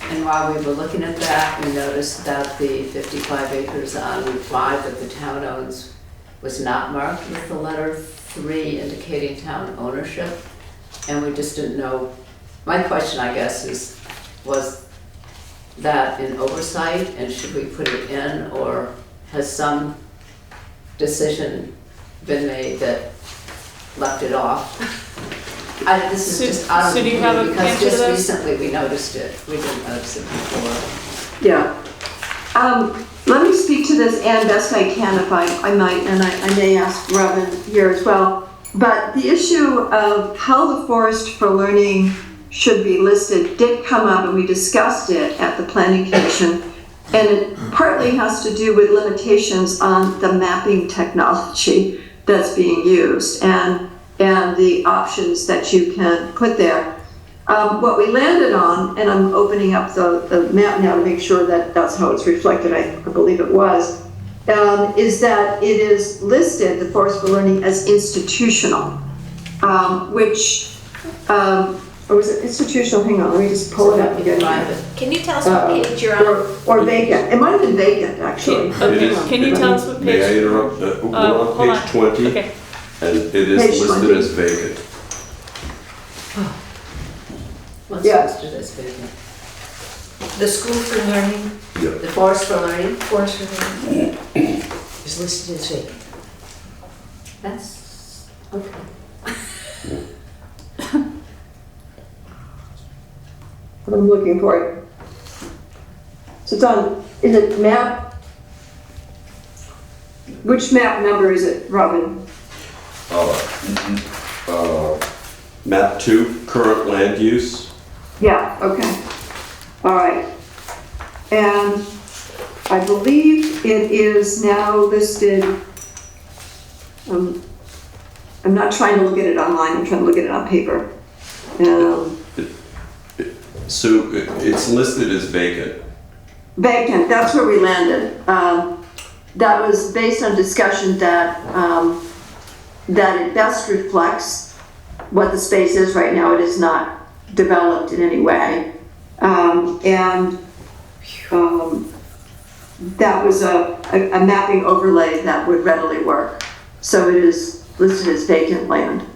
And while we were looking at that, we noticed that the 55 acres on Route 5 that the town owns was not marked with the letter 3 indicating town ownership. And we just didn't know. My question, I guess, was that an oversight, and should we put it in, or has some decision been made that left it off? This is just out of the blue, because just recently we noticed it. We didn't notice it before. Yeah. Let me speak to this, and best I can if I might, and I may ask Robin here as well. But the issue of how the Forest for Learning should be listed did come up, and we discussed it at the Planning Commission. And it partly has to do with limitations on the mapping technology that's being used and the options that you can put there. What we landed on, and I'm opening up the map now to make sure that that's how it's reflected, I believe it was, is that it is listed, the Forest for Learning, as institutional, or was it institutional? Hang on, let me just pull it up again. Can you tell us what page you're on? Or vacant. It might have been vacant, actually. Okay. Can you tell us what page? May I interrupt? We're on page 20, Okay. and it is Page listed 20. as vacant. What's Yeah. listed as vacant? The School for Learning, Yeah. The Forest for Learning? Forest for Learning, is listed as vacant. That's, okay. I'm looking for it. So it's on, is it map? Which map number is it, Robin? Map 2, current land use. Yeah, okay. All right. And I believe it is now listed, I'm not trying to look at it online, I'm trying to look at it on paper. So it's listed as vacant. Vacant, that's where we landed. That was based on discussion that it best reflects what the space is right now. It is not developed in any way. And that was a mapping overlay that would readily work. So it is listed as vacant land.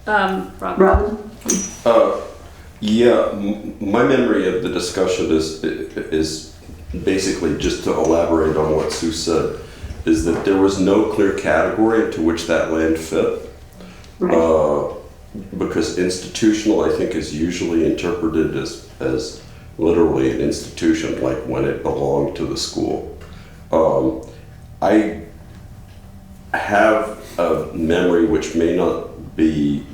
Robin? Robin? Yeah, my memory of the discussion is basically, just to elaborate on what Sue said, is that there was no clear category into which that land fit. Right. Because institutional, I think, is usually interpreted as literally an institution, like when it belonged to the school. I have a memory which may not be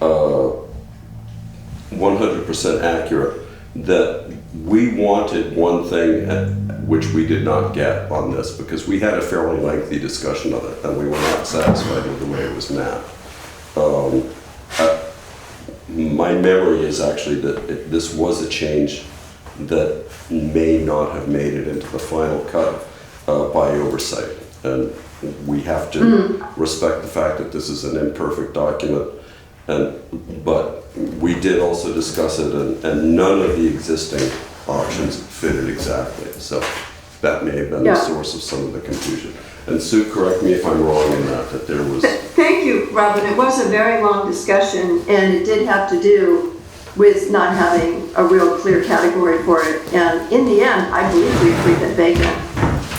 100% accurate, that we wanted one thing which we did not get on this, because we had a fairly lengthy discussion of it and we were not satisfied with the way it was mapped. My memory is actually that this was a change that may not have made it into the final cut by oversight, and we have to respect the fact that this is an imperfect document. But we did also discuss it, and none of the existing options fitted exactly. So that may have been the source of some of the confusion. And Sue, correct me if I'm wrong in that there was... Thank you, Robin. It was a very long discussion, and it did have to do with not having a real clear category for it. And in the end, I believe we agreed that vacant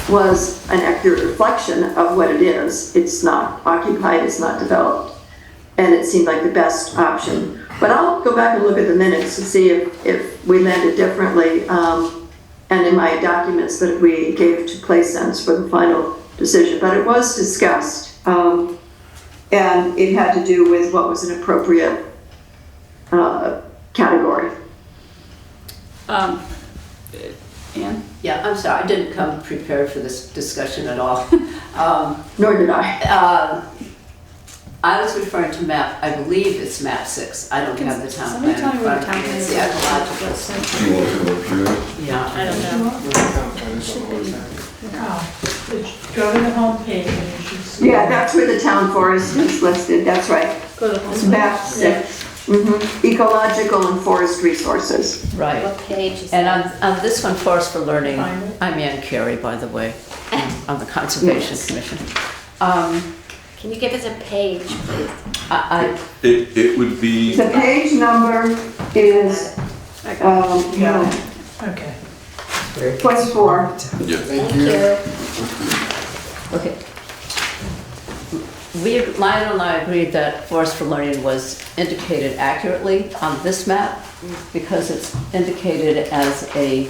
was an accurate reflection of what it is. It's not occupied, it's not developed. And it seemed like the best option. But I'll go back and look at the minutes to see if we landed differently. And in my documents that we gave to PlaySense for the final decision. But it was discussed. And it had to do with what was an appropriate category. Anne? Yeah, I'm sorry, I didn't come prepared for this discussion at all. Nor did I. I was referring to map, I believe it's map 6. I don't have the town Somebody plan tell in me what front the of town me. plan It's is. the ecological. Do you want to review it? Yeah. I don't know. Go to the homepage and you should see. Yeah, that's where the town forest is listed. That's right. Go to the It's home. map 6. Ecological and forest resources. Right. What page is And that? on this one, Forest for Learning, Find it. I'm Ann Carey, by the way, on the Conservation Yes. Commission. Can you give us a page, please? It would be... The page number is, Yeah. Okay. plus 4. Yeah. Thank you. Okay. Lionel and I agreed that Forest for Learning was indicated accurately on this map because it's indicated as a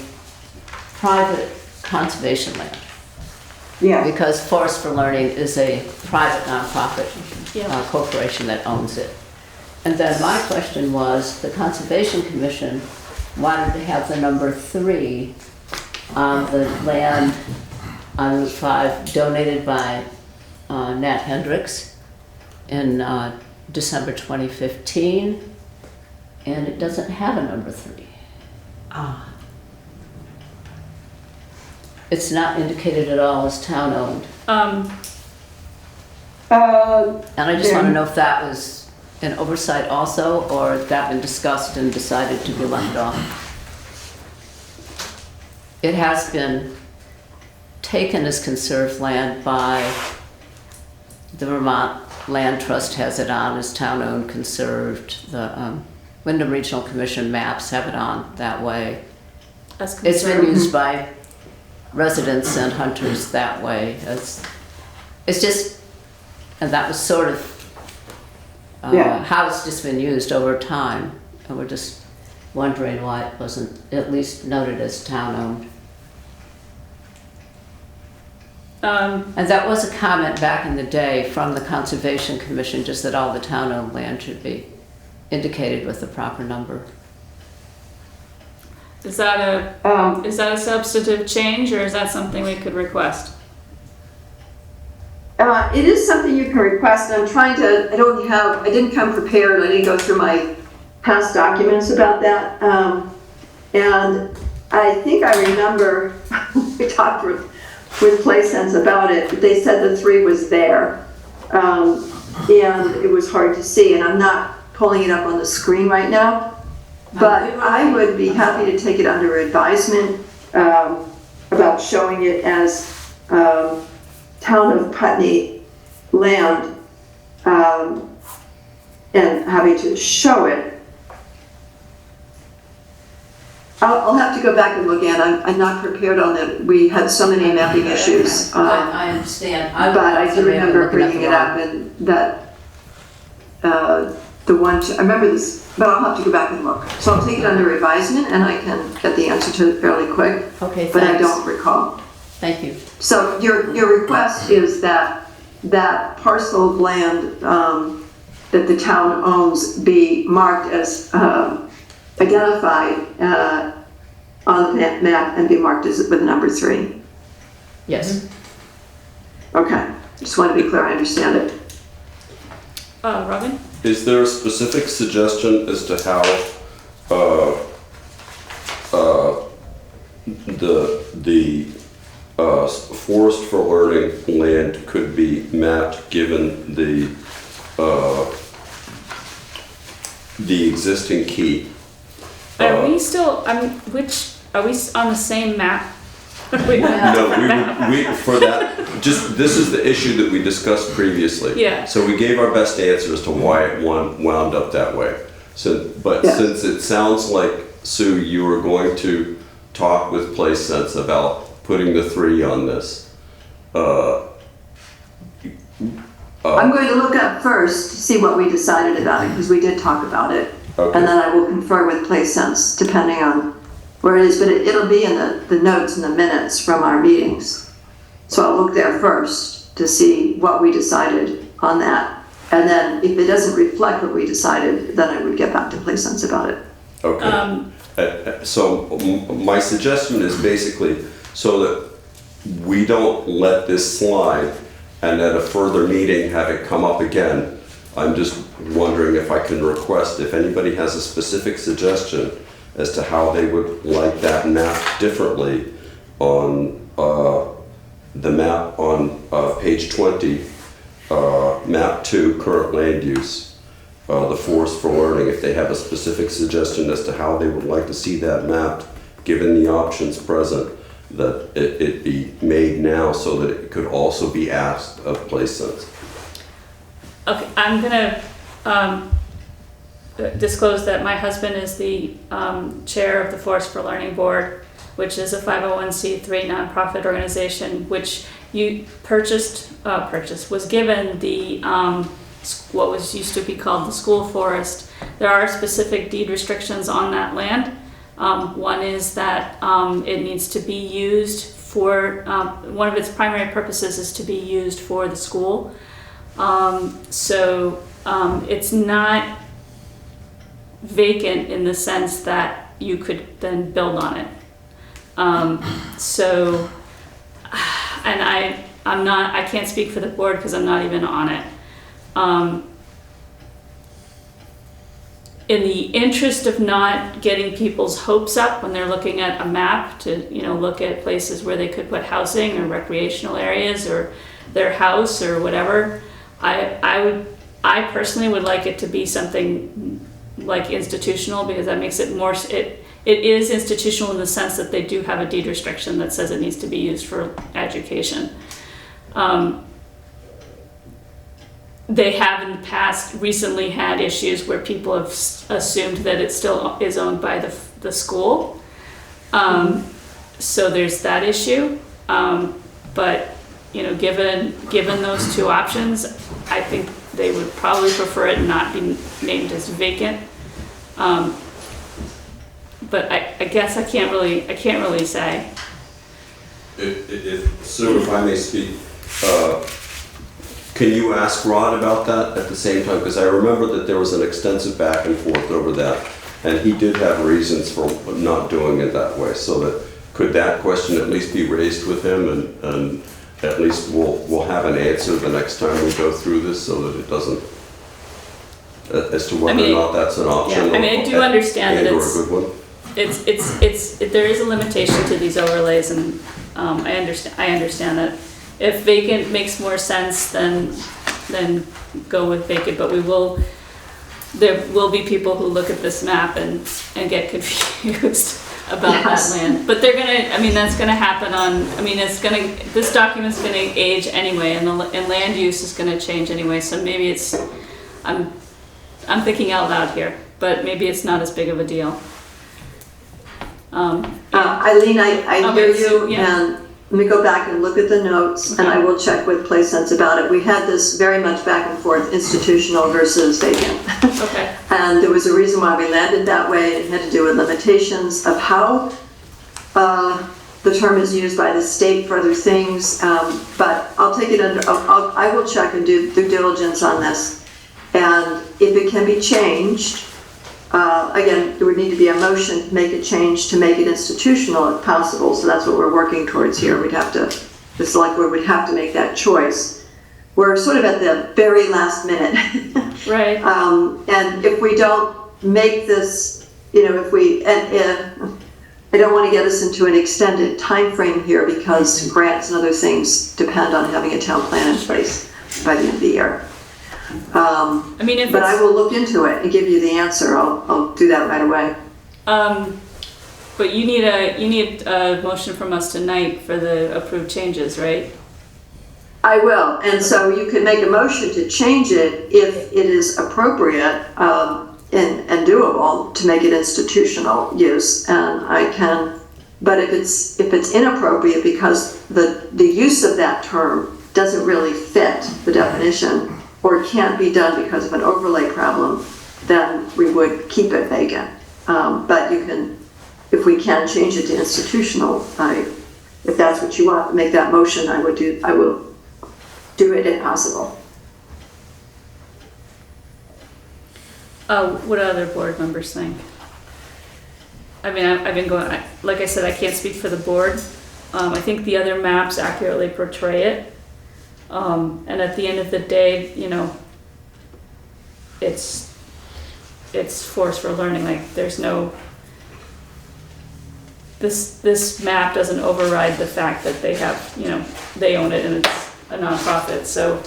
private conservation land. Yeah. Because Forest for Learning is a private nonprofit Yeah. corporation that owns it. And then my question was, the Conservation Commission wanted to have the number 3 on the land on Route 5 donated by Nat Hendricks in December 2015, and it doesn't have a number 3. It's not indicated at all as town-owned. And I just want to know if that was an oversight also, or if that been discussed and decided to be left off. It has been taken as conserved land by the Vermont Land Trust, has it on as town-owned conserved. The Wyndham Regional Commission maps have it on that way. That's It's been conservative. used by residents and hunters that way. It's just, and that was sort of how it's just been used over time. And we're just wondering why it wasn't at least noted as town-owned. And that was a comment back in the day from the Conservation Commission, just that all the town-owned land should be indicated with the proper number. Is that a substantive change, or is that something we could request? It is something you can request. I'm trying to, I didn't come prepared. I didn't go through my past documents about that. And I think I remember we talked with PlaySense about it. They said the 3 was there. And it was hard to see. And I'm not pulling it up on the screen right now. But I would be happy to take it under advisement about showing it as town of Putney land and having to show it. I'll have to go back and look at it. I'm not prepared on it. We had so many mapping issues. I understand. But I do remember bringing it up and that I remember this, but I'll have to go back and look. So I'll take it under advisement and I can get the answer to it fairly quick. Okay, but thanks. I don't recall. Thank you. So your request is that that parcel of land that the town owns be marked as identified on the map and be marked as with number 3. Yes. Okay, just want to be clear, I understand it. Robin? Is there a specific suggestion as to how the forest for learning land could be mapped given the existing key? Are we still, are we on the same map? No, we for that, just, this is the issue that we discussed previously. Yeah. So we gave our best answer as to why it wound up that way. So, but Yeah. since it sounds like, Sue, you were going to talk with Place Sense about putting the 3 on this. I'm going to look up first to see what we decided about it, because we did talk about it. Okay. And then I will confer with Place Sense, depending on where it is, but it'll be in the notes and the minutes from our meetings. So I'll look there first to see what we decided on that. And then if it doesn't reflect what we decided, then I would get back to Place Sense about it. Okay. So my suggestion is basically so that we don't let this slide and at a further meeting have it come up again. I'm just wondering if I can request, if anybody has a specific suggestion as to how they would like that map differently on the map on page 20, map 2, current land use, the forest for learning, if they have a specific suggestion as to how they would like to see that mapped, given the options present, that it be made now so that it could also be asked of Place Sense. Okay, I'm gonna disclose that my husband is the chair of the Forest for Learning Board, which is a 501c3 nonprofit organization, which you was given the what was used to be called the school forest. There are specific deed restrictions on that land. One is that it needs to be used for, one of its primary purposes is to be used for the school. So it's not vacant in the sense that you could then build on it. So, and I can't speak for the board because I'm not even on it. In the interest of not getting people's hopes up when they're looking at a map to, look at places where they could put housing or recreational areas or their house or whatever, I personally would like it to be something like institutional, because that makes it more, it is institutional in the sense that they do have a deed restriction that says it needs to be used for education. They have in the past recently had issues where people have assumed that it still is owned by the school. So there's that issue. But given those two options, I think they would probably prefer it not be named as vacant. But I guess I can't really say. Sue, if I may speak, can you ask Rod about that at the same time? Because I remember that there was an extensive back and forth over that, and he did have reasons for not doing it that way. So that could that question at least be raised with him, and at least we'll have an answer the next time we go through this, so that it doesn't, as to whether or not that's an option. Yeah, I do understand that a good one. there is a limitation to these overlays, and I understand that. If vacant makes more sense, then go with vacant, but we will, there will be people who look at this map and get confused about Yes. that land. But they're gonna, I mean, that's gonna happen on, I mean, it's gonna, this document's gonna age anyway, and and land use is gonna change anyway, so maybe it's, I'm thinking out loud here, but maybe it's not as big of a deal. Eileen, I hear Okay, so, you, yeah. and let me go back and look at the notes, and Okay. I will check with PlaySense about it. We had this very much back and forth, institutional versus vacant. Okay, And there was a reason why we landed that way. It had to do with limitations of how the term is used by the state for other things. But I'll take it under, I will check and do due diligence on this. And if it can be changed, again, there would need to be a motion to make a change to make it institutional if possible. So that's what we're working towards here. We'd have to, the select board would have to make that choice. We're sort of at the very last minute. right, And if we don't make this, if we, and I don't want to get us into an extended time frame here because grants and other things depend on having a town plan in place by the end of the year. I mean, if But I it's, will look into it and give you the answer. I'll do that right away. but you need a motion from us tonight for the approved changes, right? I will, and so you can make a motion to change it if it is appropriate and doable to make it institutional use, and I can. But if it's inappropriate because the use of that term doesn't really fit the definition or can't be done because of an overlay problem, then we would keep it vacant. But you can, if we can change it to institutional, if that's what you want, make that motion. I will do it if possible. What do other board members think? I mean, I've been going, like I said, I can't speak for the board. I think the other maps accurately portray it. And at the end of the day, it's force for learning. Like, there's no, this map doesn't override the fact that they have, they own it and it's a nonprofit. So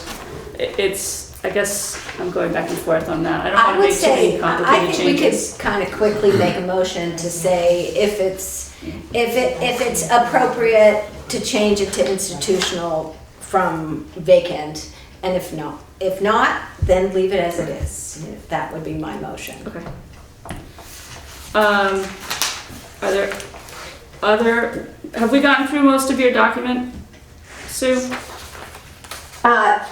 it's, I guess I'm going back and forth on that. I don't I want to would make too many say, I complicated think we changes. could kind of quickly make a motion to say if it's appropriate to change it to institutional from vacant, and if not, then leave it as it is. That would be my motion. Okay. Are there have we gotten through most of your document, Sue?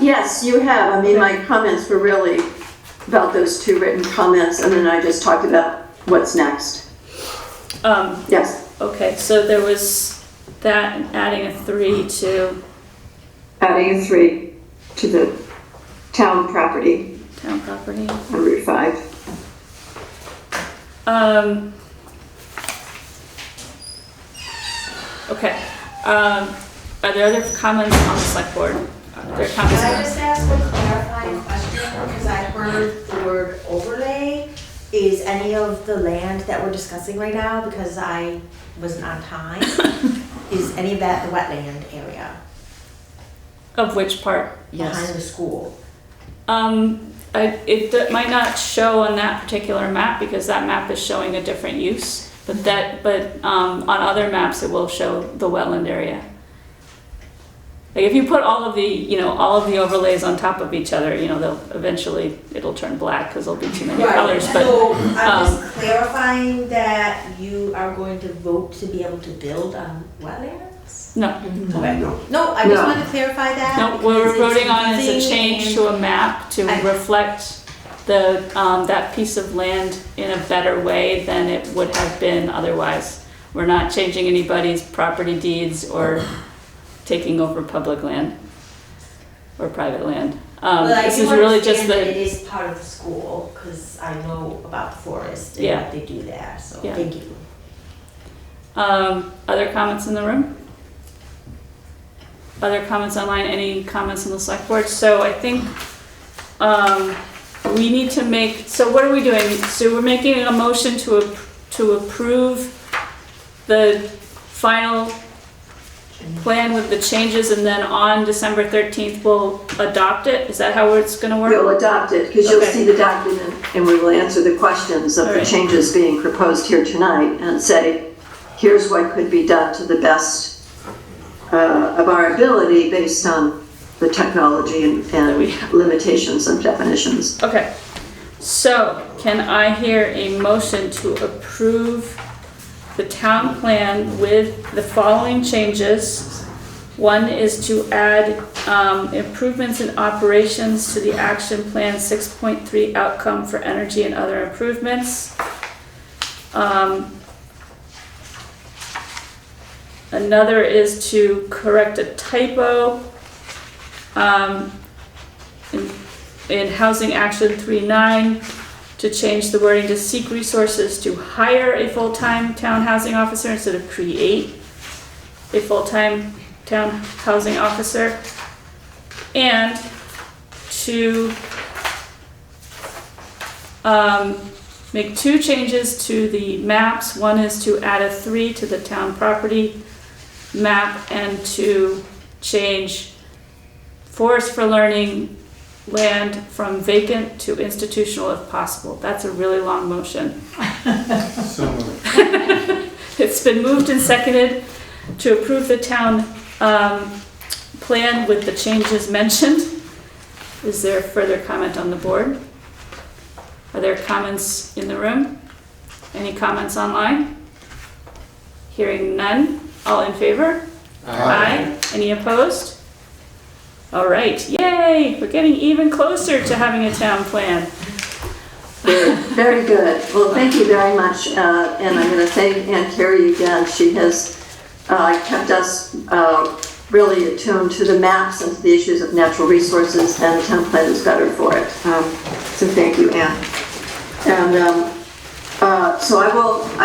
Yes, you have. I mean, my comments were really about those two written comments, and then I just talked about what's next. Yes. Okay, so there was that, and adding a 3 to Adding a 3 to the town property town property. on Route 5. Okay. Are there other comments on the select board? Are there comments? Can I just ask a clarifying question, because I heard the word overlay. Is any of the land that we're discussing right now, because I wasn't on time, is any of that the wetland area Of which part? behind the school? It might not show on that particular map because that map is showing a different use. But on other maps it will show the wetland area. Like if you put all of the overlays on top of each other, it'll turn black because there'll be too many colors. But So I'm just clarifying that you are going to vote to be able to build on wetlands? no, Okay. No, I just No. wanted to clarify that. no, what we're because it's voting on is a confusing change and- to a map to I- reflect that piece of land in a better way than it would have been otherwise. We're not changing anybody's property deeds or taking over public land or private land. Well, I This do is really just understand that it the, is part of the school, because I know about the forest and Yeah. what they do there, so Yeah. thank you. other comments in the room? Other comments online, any comments on the select board? So I think, we need to make, so what are we doing? So we're making a motion to approve the final plan with the changes, and then on December 13th, we'll adopt it? Is that how it's gonna work? We'll adopt it, because you'll Okay. see the document, and we will answer the questions of All the right. changes being proposed here tonight, and say, here's what could be done to the best of our ability based on the technology and limitations and definitions. Okay, so can I hear a motion to approve the town plan with the following changes? One is to add improvements in operations to the action plan 6.3 outcome for energy and other improvements. Another is to correct a typo in Housing Action 3.9 to change the wording to seek resources to hire a full-time town housing officer instead of create a full-time town housing officer. And to make two changes to the maps. One is to add a 3 to the town property map and to change Forest for Learning land from vacant to institutional if possible. That's a really long motion. So moved. It's been moved and seconded to approve the town plan with the changes mentioned. Is there further comment on the board? Are there comments in the room? Any comments online? Hearing none. All in favor? Aye. Any opposed? All right, yay! We're getting even closer to having a town plan. Good, very good. Well, thank you very much, and I'm going to thank Ann Carey again. She has kept us really attuned to the maps and to the issues of natural resources, and the town plan is better for it. So thank you, Ann. And so I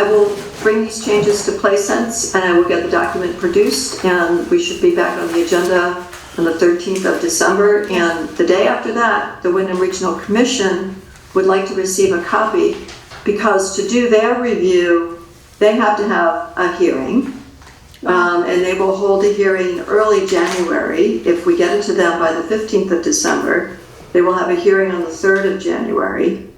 will bring these changes to PlaySense, and I will get the document produced, and we should be back on the agenda on the 13th of December, and the day after that, the Wyndham Regional Commission would like to receive a copy, because to do their review, they have to have a hearing, and they will hold a hearing early January. If we get it to them by the 15th of December, they will have a hearing on the 3rd of January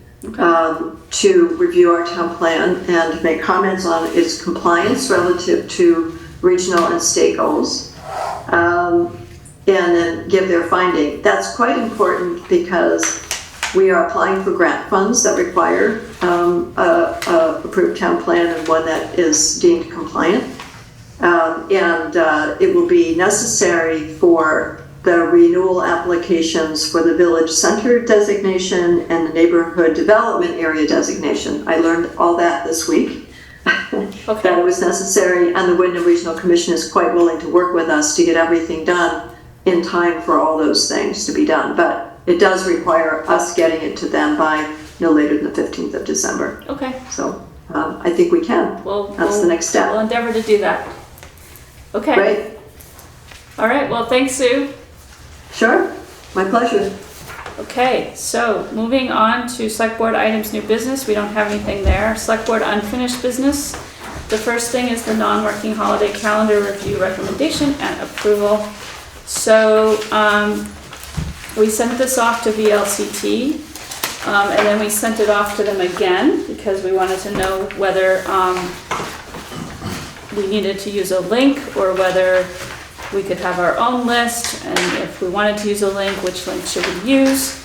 to review our town plan and make comments on its compliance relative to regional and state goals. And then give their finding. That's quite important because we are applying for grant funds that require a approved town plan and one that is deemed compliant. It will be necessary for the renewal applications for the village center designation and the neighborhood development area designation. I learned all that this week. Okay. That it was necessary, and the Wyndham Regional Commission is quite willing to work with us to get everything done in time for all those things to be done, but it does require us getting it to them by no later than the 15th of December. Okay. So I think we can. That's the next step. We'll endeavor to do that. Okay. Great. All right, well, thanks, Sue. Sure, my pleasure. Okay, so moving on to select board items, new business. We don't have anything there. Select board unfinished business. The first thing is the non-working holiday calendar review recommendation and approval. So we sent this off to VLCT, and then we sent it off to them again because we wanted to know whether we needed to use a link or whether we could have our own list, and if we wanted to use a link, which link should we use?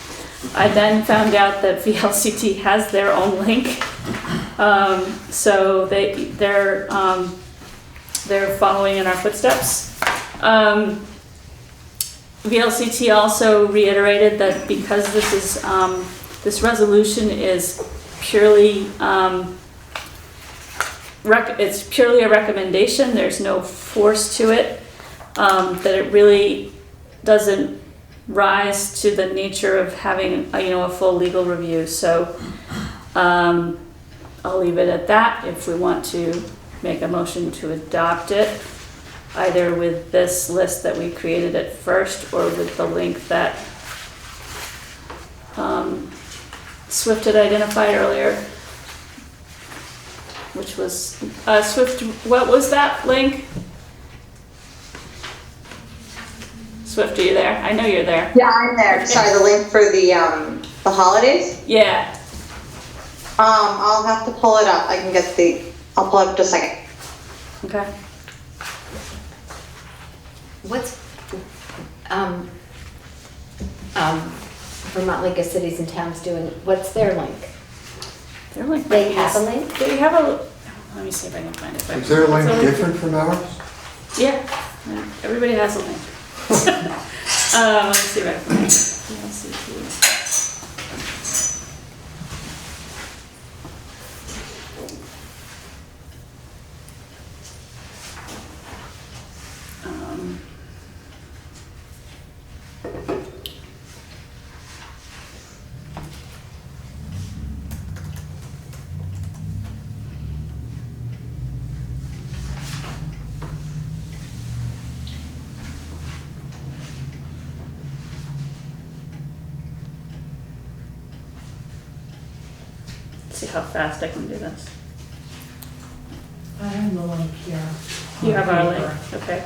I then found out that VLCT has their own link, so they're following in our footsteps. VLCT also reiterated that because this is this resolution is purely it's purely a recommendation. There's no force to it. That it really doesn't rise to the nature of having a full legal review. So I'll leave it at that. If we want to make a motion to adopt it, either with this list that we created at first or with the link that Swift had identified earlier, which was Swift. What was that link? Swift, are you there? I know you're there. Yeah, I'm there. Sorry, the link for the holidays? Yeah. I'll have to pull it up. I'll pull it up just a second. Okay. What's, Vermont League of Cities and Towns doing, what's their link? They're like, They have a link? They have a, let me see if I can find it. Is their link different from ours? Yeah, everybody has a link. Let me see if I can find it. VLCT. See how fast I can do this. I have the link here. You have our Paper. link, okay.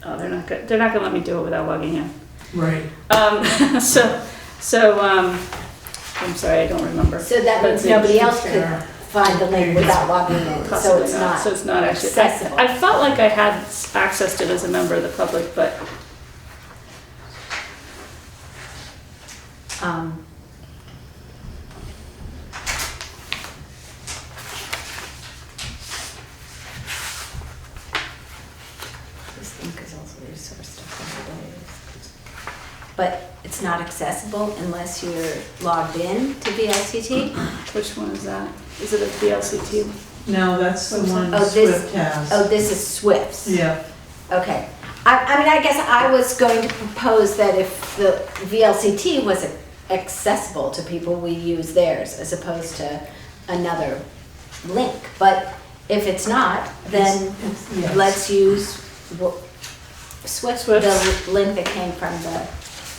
Oh, they're not good. They're not gonna let me do it without logging in. Right. I'm sorry, I don't remember. So that means But nobody else could There. find the link without logging in, so Possibly it's not. not So it's not actually accessible. I felt like I had accessed it as a member of the public, but This link is also resourced but it's not accessible unless you're logged in to VLCT? which one is that? Is it a VLCT? No, that's the one Oh, Swift has. Oh, this is Swift's? Yeah. Okay. I mean, I guess I was going to propose that if the VLCT was accessible to people, we use theirs as opposed to another link. But if it's not, then Yes. let's use Swift, the link that came from the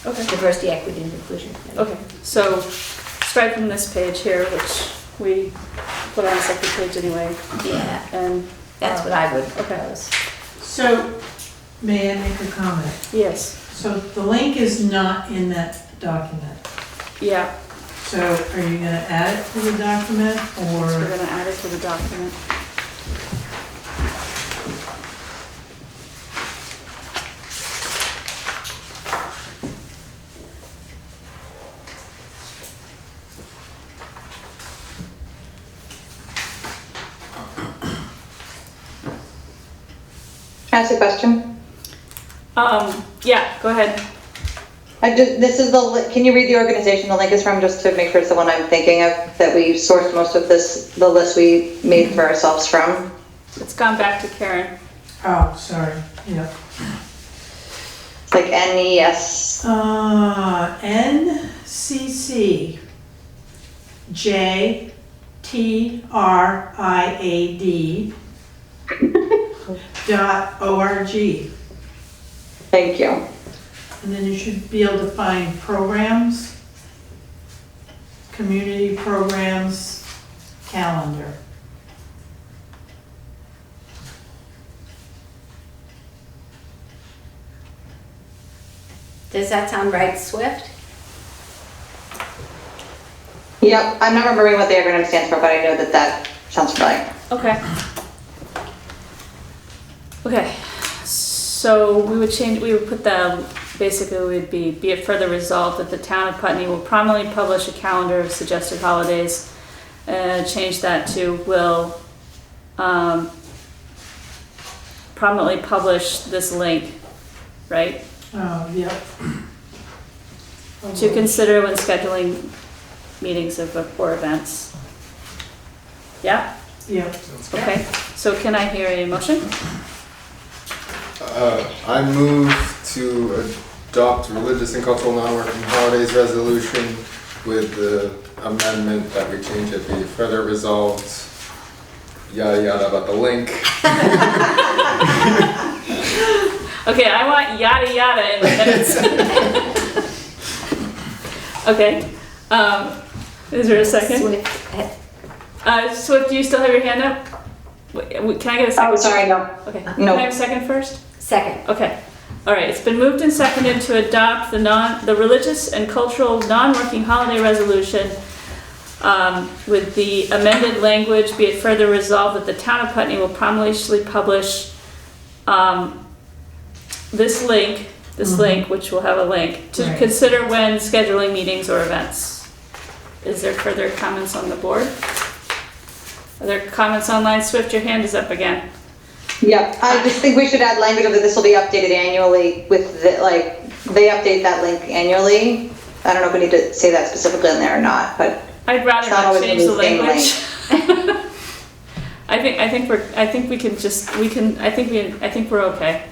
Diversity, Equity, and Inclusion Committee. Okay, so strike from this page here, which we put on a separate page anyway. Yeah, and that's what I would okay. propose. So, may I make a comment? Yes. So the link is not in that document. Yeah. So are you gonna add it to the document or? We're gonna add it to the document. Can I ask a question? Yeah, go ahead. Can you read the organization the link is from, just to make sure it's the one I'm thinking of, that we sourced most of the list we made for ourselves from? It's gone back to Karen. Oh, sorry, yeah. It's like NES. NCC JTRIAD .org. Thank you. And then you should be able to find programs, community programs, calendar. Does that sound right, Swift? Yep, I'm not remembering what the acronym stands for, but I know that sounds familiar. Okay. Okay, so we would put the, basically would be it further resolved that the town of Putney will prominently publish a calendar of suggested holidays. Change that to will prominently publish this link, right? Oh, yep. To consider when scheduling meetings or events. Yeah? Yep. Okay, so can I hear a motion? I move to adopt religious and cultural non-working holidays resolution with the amendment that we change it be further resolved, yada yada about the link. Okay, I want yada yada in the minutes. Okay, Is there a second? Swift, Swift, do you still have your hand up? Can I get a second? Oh, sorry, no. Okay. No. Can I have a second first? second. Okay. All right. It's been moved and seconded to adopt the religious and cultural non-working holiday resolution with the amended language. Be it further resolved that the town of Putney will promptly publish this link, which will have a link to Right. consider when scheduling meetings or events. Is there further comments on the board? Are there comments online? Swift, your hand is up again. Yep, I just think we should add language of that this will be updated annually with the, like, they update that link annually. I don't know if we need to say that specifically in there or not, but I'd rather It's not not always change the the same language. I think we're okay.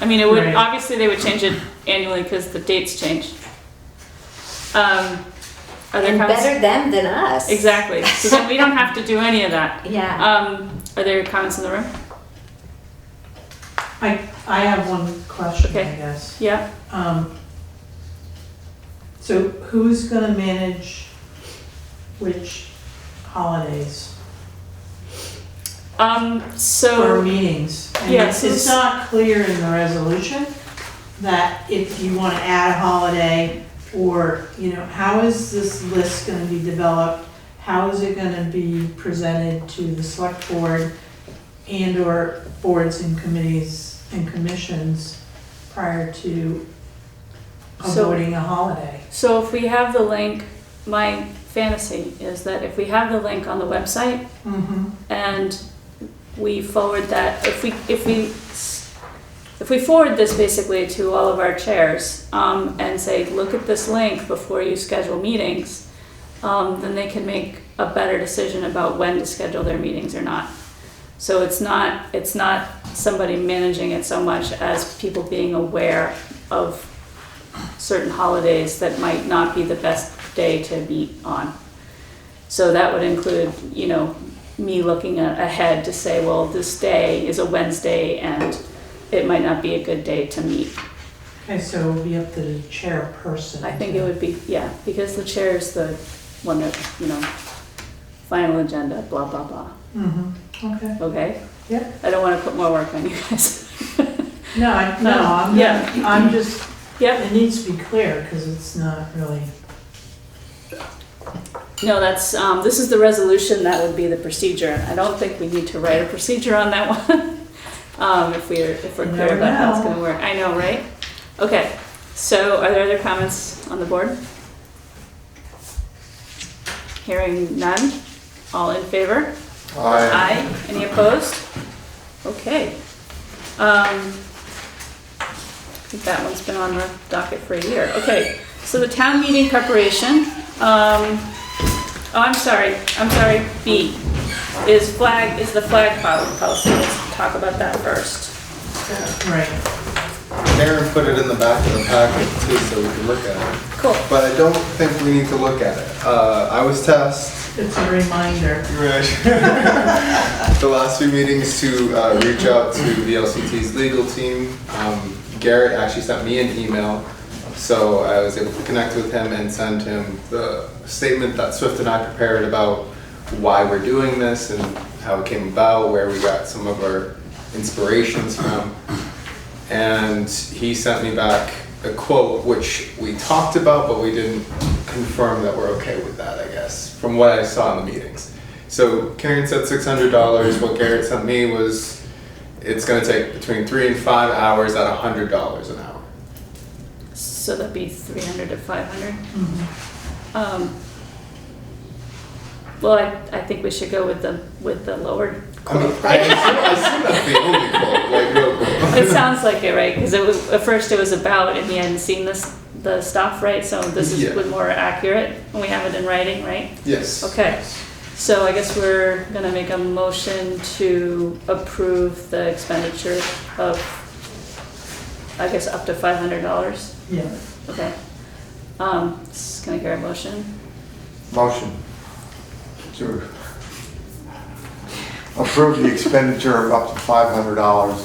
I mean, it would, Right. obviously they would change it annually because the dates change. Are there And comments? better them than us. Exactly. So then we don't have to do any of that. Yeah. Are there comments in the room? I have one question, I Okay. guess. Yeah. So who's gonna manage which holidays for So, meetings? I mean, Yes, it's not clear in the resolution that if you wanna add a holiday, or, you know, how is this list gonna be developed? How is it gonna be presented to the select board and or boards and committees and commissions prior to So- avoiding a holiday? so if we have the link, my fantasy is that if we have the link on the website, Mm-hmm. and we forward that, if we forward this basically to all of our chairs, and say, look at this link before you schedule meetings, then they can make a better decision about when to schedule their meetings or not. So it's not somebody managing it so much as people being aware of certain holidays that might not be the best day to meet on. So that would include, you know, me looking ahead to say, well, this day is a Wednesday and it might not be a good day to meet. Okay, so it would be up to the chairperson. I think it would be, yeah, because the chair is the one that, you know, final agenda, blah, blah, blah. Mm-hmm, okay. Okay? Yeah. I don't want to put more work on you guys. I'm just, Yep. it needs to be clear, because it's not really, No, that's, this is the resolution, that would be the procedure. I don't think we need to write a procedure on that one. If we're clear never about how it's know. gonna work. I know, right? Okay, so are there other comments on the board? Hearing none, all in favor? Aye. Any opposed? Okay. I think that one's been on the docket for a year. Okay, so the town meeting preparation, oh, I'm sorry, B, is the flag policy. Let's talk about that first. right. Aaron put it in the back of the packet too, so we can look at it. Cool. But I don't think we need to look at it. I was tasked It's a reminder. the last few meetings to reach out to VLCT's legal team. Garrett actually sent me an email, so I was able to connect with him and send him the statement that Swift and I prepared about why we're doing this and how it came about, where we got some of our inspirations from. And he sent me back a quote, which we talked about, but we didn't confirm that we're okay with that, I guess, from what I saw in the meetings. So Karen said $600. What Garrett sent me was it's going to take between 3 and 5 hours at $100 an hour. So that'd be 300 to 500. Well, I think we should go with the lower I mean, quote. I assume that's the only quote, like real quote. It sounds like it, right? Because at first it was about, and he hadn't seen the stuff, right? So this is Yeah. more accurate, and we have it in writing, right? Yes. Okay, so I guess we're gonna make a motion to approve the expenditure of, I guess, up to $500. Yeah. Okay. Can I hear a motion? Motion to approve the expenditure of up to $500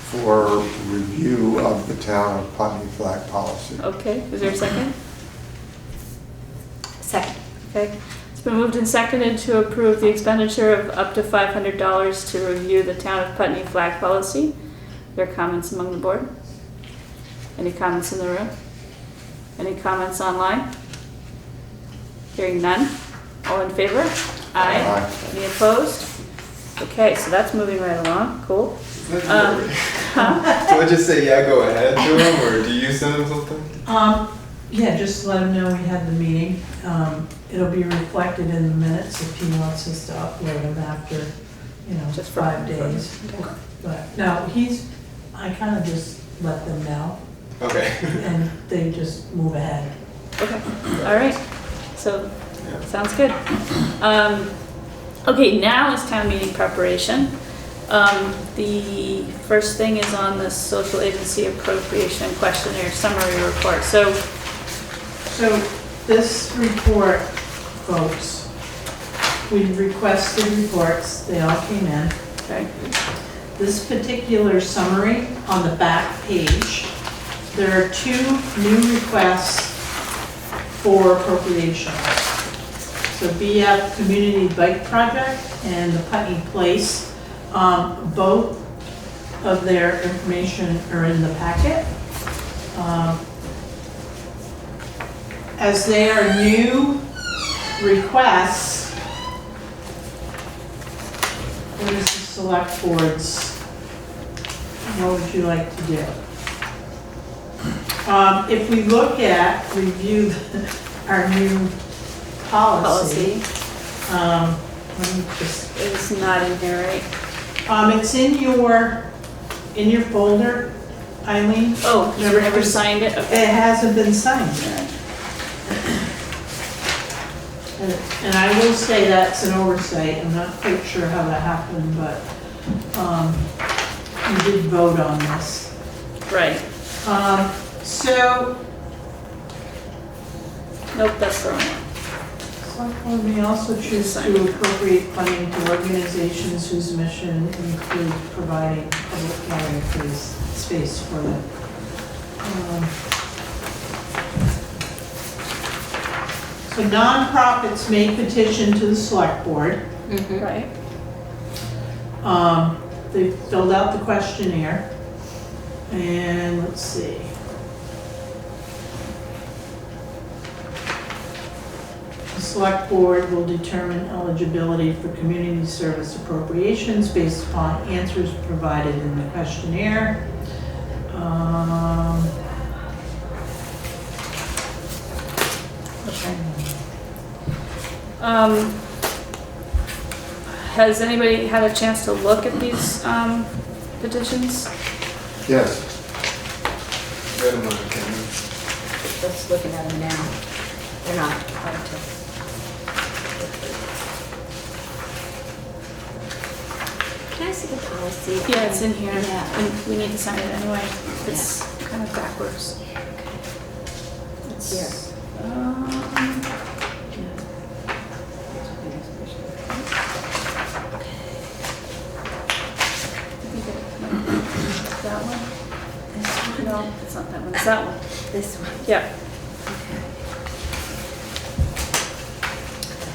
for review of the town of Putney flag policy. Okay, is there a second? Second. Okay. It's been moved and seconded to approve the expenditure of up to $500 to review the town of Putney flag policy. There are comments among the board? Any comments in the room? Any comments online? Hearing none. All in favor? Aye. Aye. Any opposed? Okay, so that's moving right along. Cool. Do I just say, yeah, go ahead to them, or do you send them something? Yeah, just let him know we had the meeting. It'll be reflected in the minutes if he wants us to upload them after, Just 5 days. But no, I kind of just let them know Okay. and they just move ahead. Okay, all right. So, sounds good. Okay, now is town meeting preparation. The first thing is on the social agency appropriation questionnaire summary report. So this report, folks, we requested reports, they all came in. Okay. This particular summary on the back page, there are 2 new requests for appropriation. So BF Community Bike Project and the Putney Place, both of their information are in the packet. As they are new requests, what is the select board's, what would you like to do? If we look at, review our new policy. Let me just, It's not in here, right? it's in your folder, Eileen. Oh, you never signed it? Okay. It hasn't been signed yet. And I will say that's an oversight. I'm not quite sure how that happened, but you did vote on this. Right. So, Nope, that's the wrong one. select board may also choose to appropriate funding to organizations whose mission includes providing public gathering space for them. So nonprofits may petition to the select board. Right. They filled out the questionnaire. And let's see. The select board will determine eligibility for community service appropriations based upon answers provided in the questionnaire. Has anybody had a chance to look at these petitions? Yes. Read them on the camera. Just looking at them now. They're not hard to. Can I see the policy? Yeah, it's in here, Yeah. and we need to sign it anyway. It's kind of backwards. It's, Here. That one? No, it's not that one, it's that one. This one. Yeah.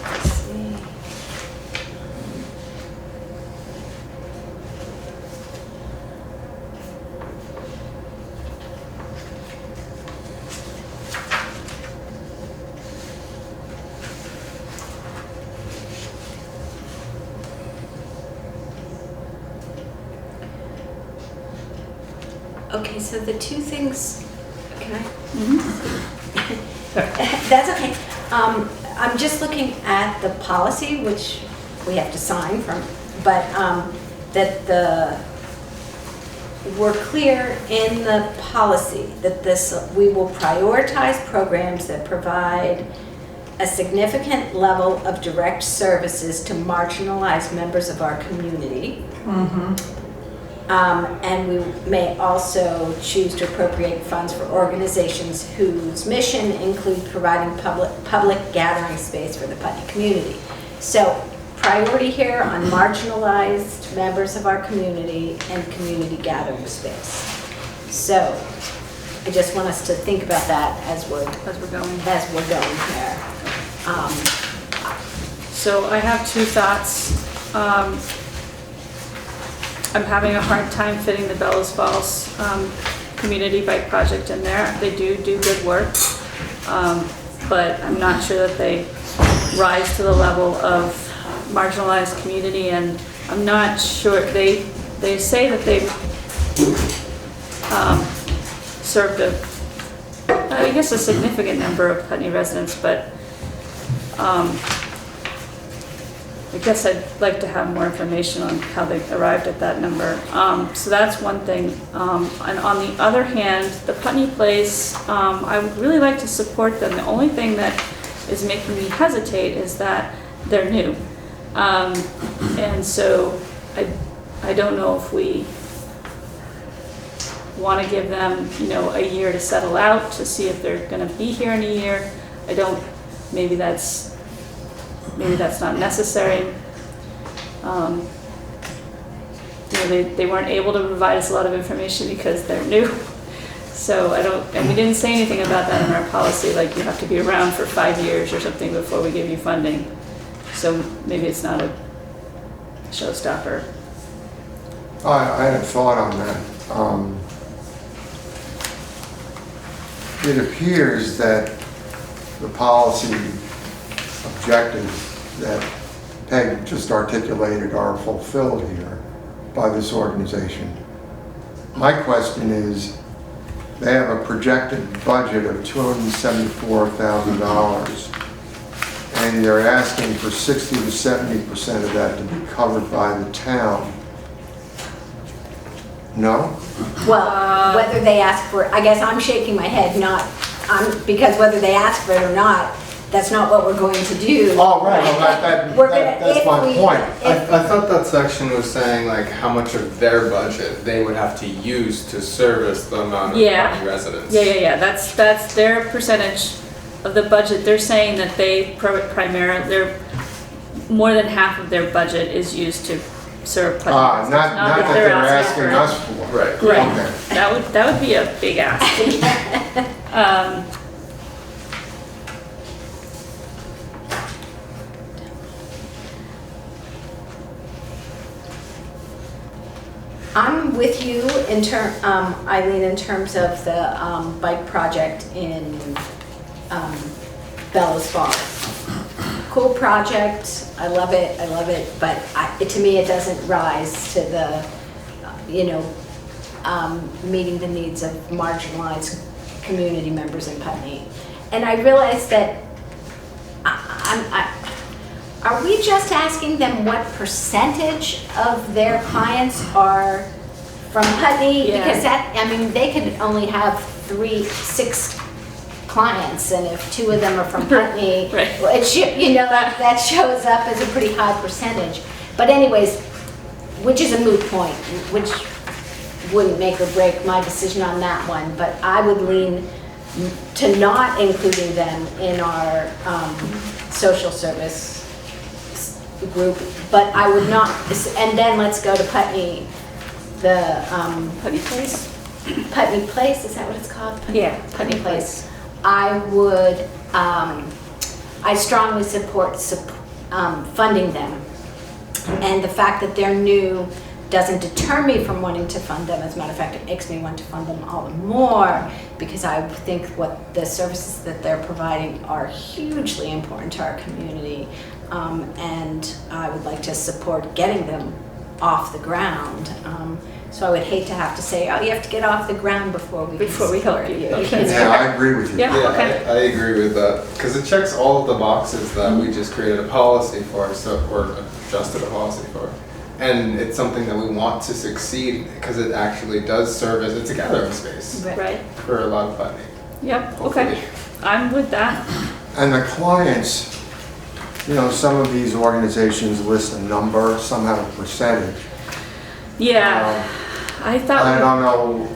Let's see. Okay, so the 2 things, can I? That's okay. I'm just looking at the policy, which we have to sign from, but that we're clear in the policy that we will prioritize programs that provide a significant level of direct services to marginalized members of our community. And we may also choose to appropriate funds for organizations whose mission include providing public gathering space for the Putney community. So priority here on marginalized members of our community and community gathering space. So I just want us to think about that as we're going here. So I have two thoughts. I'm having a hard time fitting the Bellows Falls community bike project in there. They do good work, but I'm not sure that they rise to the level of marginalized community, and I'm not sure, they say that they've served I guess a significant number of Putney residents, but I guess I'd like to have more information on how they arrived at that number. So that's one thing. And on the other hand, the Putney Place, I would really like to support them. The only thing that is making me hesitate is that they're new. And so I don't know if we want to give them, a year to settle out to see if they're going to be here in a year. Maybe that's not necessary. They weren't able to provide us a lot of information because they're new. So and we didn't say anything about that in our policy, like you have to be around for 5 years or something before we give you funding. So maybe it's not a showstopper. I had a thought on that. It appears that the policy objectives that Peg just articulated are fulfilled here by this organization. My question is, they have a projected budget of $274,000, and they're asking for 60 to 70% of that to be covered by the town. No? Well, whether they ask for it, I guess I'm shaking my head, because whether they ask for it or not, that's not what we're going to do. Oh, right, well, that's my point. I thought that section was saying like how much of their budget they would have to use to service the amount of Putney residents. Yeah. That's their percentage of the budget. They're saying that more than half of their budget is used to serve Putney. Not that they're asking us for. Right. Right. Okay. That would be a big ask. I'm with you Eileen, in terms of the bike project in Bellows Falls. Cool project, I love it, but to me it doesn't rise to the, meeting the needs of marginalized community members in Putney. And I realize that are we just asking them what percentage of their clients are from Putney? Yeah. Because they could only have 6 clients, and if 2 of them are from Putney, Right. well, that shows up as a pretty high percentage. But anyways, which is a moot point, which wouldn't make or break my decision on that one, but I would lean to not including them in our social service group, but I would not, and then let's go to Putney, the Putney Place? Putney Place, is that what it's called? Putney Place. I would, I strongly support funding them. And the fact that they're new doesn't deter me from wanting to fund them. As a matter of fact, it makes me want to fund them all the more, because I think what the services that they're providing are hugely important to our community. And I would like to support getting them off the ground. So I would hate to have to say, oh, you have to get off the ground before we help you. Okay. Yeah, I agree with you. Yeah, okay. I agree with that, because it checks all of the boxes that we just created a policy for, or adjusted a policy for. And it's something that we want to succeed, because it actually does serve as it's a gathering space Right. for a lot of Putney. Yep, okay. I'm with that. And the clients, some of these organizations list a number, some have a percentage. Yeah. I thought. I don't know,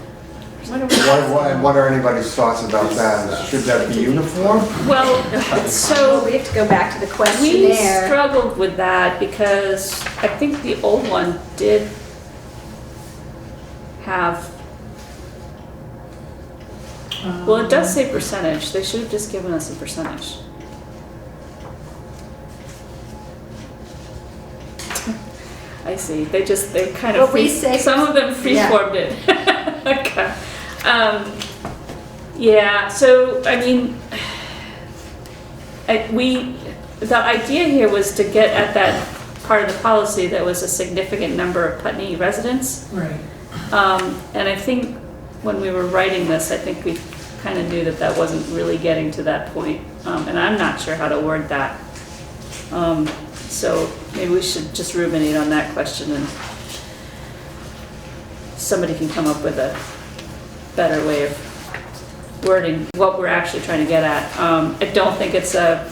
what are anybody's thoughts about that? Should that be uniform? Well, so we have to go back to the we questionnaire. struggled with that because I think the old one did have, well, it does say percentage. They should have just given us a percentage. I see. They kind Well, of, we say- some of them freeformed it. Okay. Yeah, so, I mean, the idea here was to get at that part of the policy that was a significant number of Putney residents. Right. And I think when we were writing this, I think we kind of knew that that wasn't really getting to that point. And I'm not sure how to word that. So maybe we should just ruminate on that question and somebody can come up with a better way of wording what we're actually trying to get at. I don't think it's I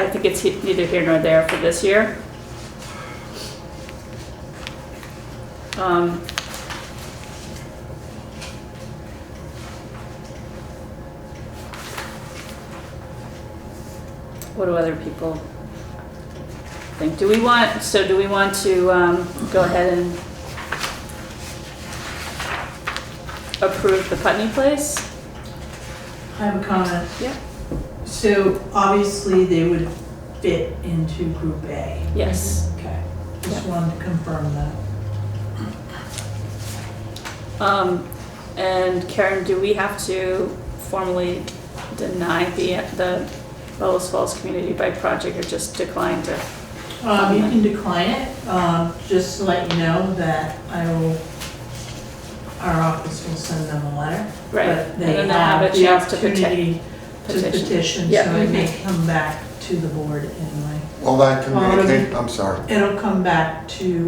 think it's neither here nor there for this year. What do other people think? Do we want to go ahead and approve the Putney place? I have a comment. Yeah. So obviously they would fit into Group A. Yes. Okay, just wanted to confirm that. And Karen, do we have to formally deny the Bellows Falls Community Bike Project or just decline to? You can decline it, just to let you know that our office will send them a letter. Right, But and they then they'll have a the chance to opportunity to petition, Yeah. so it may come back to the board anyway. Well, that communicate, I'm sorry. It'll come back to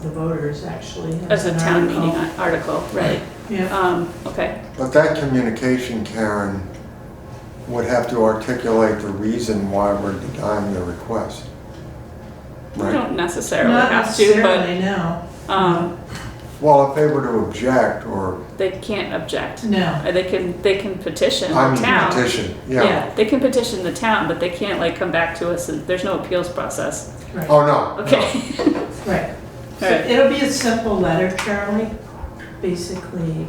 the voters, actually. As a an town article. meeting article, right? Yeah, Okay. But that communication, Karen, would have to articulate the reason why we're denying the request. We Right? don't necessarily not have to, necessarily, no. but Well, if they were to object or, they can't object. No, They can petition I the mean, town. petition, Yeah, yeah. they can petition the town, but they can't like come back to us and there's no appeals process. right, Oh, no. Okay. right. So Alright. it'll be a simple letter, Charlie. Basically,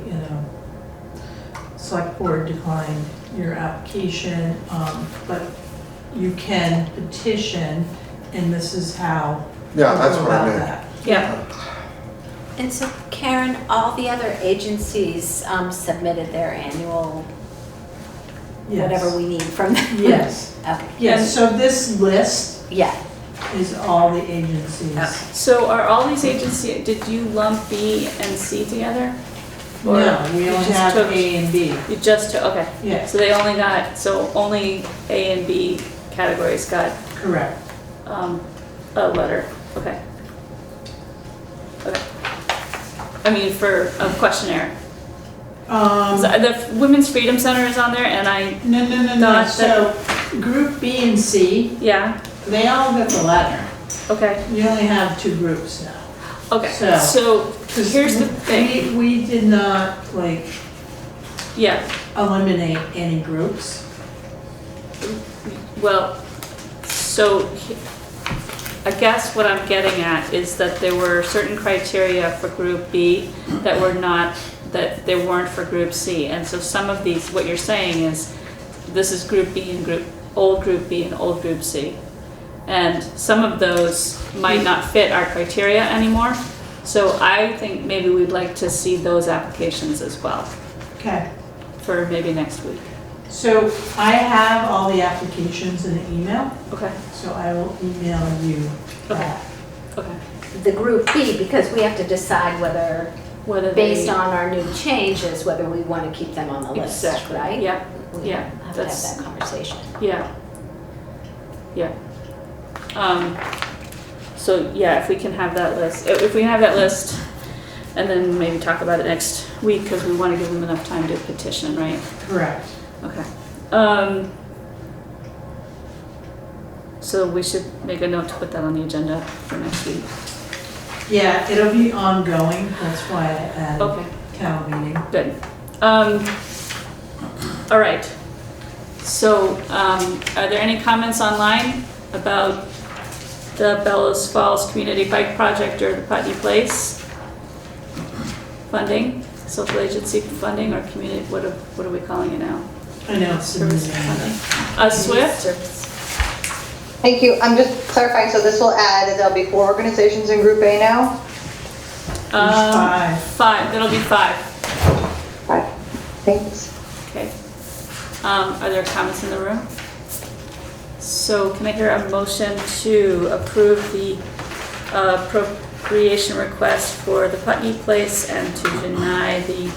select board declined your application, but you can petition, and this is how. Yeah, you that's go what I about meant. that. Yeah. And so Karen, all the other agencies submitted their annual, Yes. whatever we need from them? Yes, Okay, yes, so this list yeah. is all the agencies. Okay. So are all these agencies, did you lump B and C together? Or No, we you only just have took- A and B. You just took, okay. Yes, So only A and B categories got correct. a letter, okay. Okay. I mean, for a questionnaire. The Women's Freedom Center is on there and I, No, Not so Group B and C, yeah, they all get the letter. okay, You only have two groups now. okay. So- So 'Cause here's the thing, We did not, yeah, eliminate any groups. well, so I guess what I'm getting at is that there were certain criteria for Group B that weren't for Group C. And so some of these, what you're saying is, this is Group B and old Group B and old Group C. And some of those might not fit our criteria anymore. So I think maybe we'd like to see those applications as well Okay, for maybe next week. so I have all the applications in an email, Okay, so I will email you that. okay. The Group B, because we have to decide whether, Whether based they- on our new changes, whether we want to keep them on the list, Exactly, right? yeah, We yeah, have to have that's- that conversation. Yeah. Yeah. So yeah, if we can have that list, and then maybe talk about it next week, because we want to give them enough time to petition, right? Correct. Okay. So we should make a note to put that on the agenda for next week. Yeah, it'll be ongoing, that's why I added Okay. town meeting. Good. All right. So, are there any comments online about the Bellows Falls Community Bike Project or the Putney Place funding, social agency funding, or community, what are we calling it now? I know it's in Service the funding. SWIFT? Thank you. I'm just clarifying, so this will add, there'll be 4 organizations in Group A now? Five. 5, it'll be 5. 5. Thanks. Okay. Are there comments in the room? So can I hear a motion to approve the appropriation request for the Putney Place and to deny the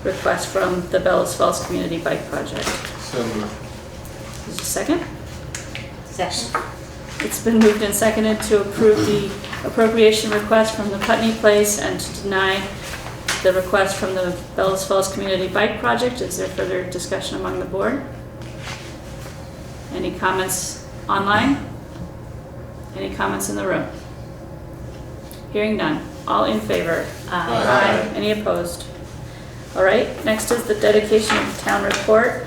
request from the Bellows Falls Community Bike Project? So moved. Is there a second? Second. It's been moved and seconded to approve the appropriation request from the Putney Place and to deny the request from the Bellows Falls Community Bike Project. Is there further discussion among the board? Any comments online? Any comments in the room? Hearing none. All in favor? Aye. Any opposed? All right, next is the dedication of the town report.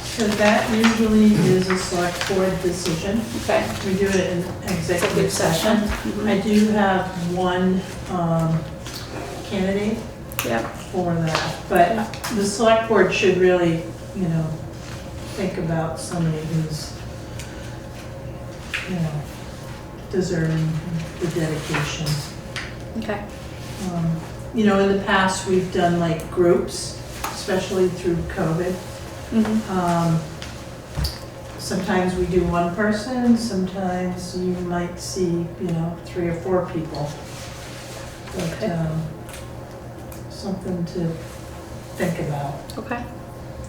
So that usually is a select board decision. Okay. We do it in executive session. Mhm. I do have one candidate Yep. for that, but the select board should really, think about somebody who's, deserving the dedication. Okay. In the past, we've done like groups, especially through COVID. Mhm. Sometimes we do one person, sometimes you might see, 3 or 4 people. But, Okay. something to think about. Okay.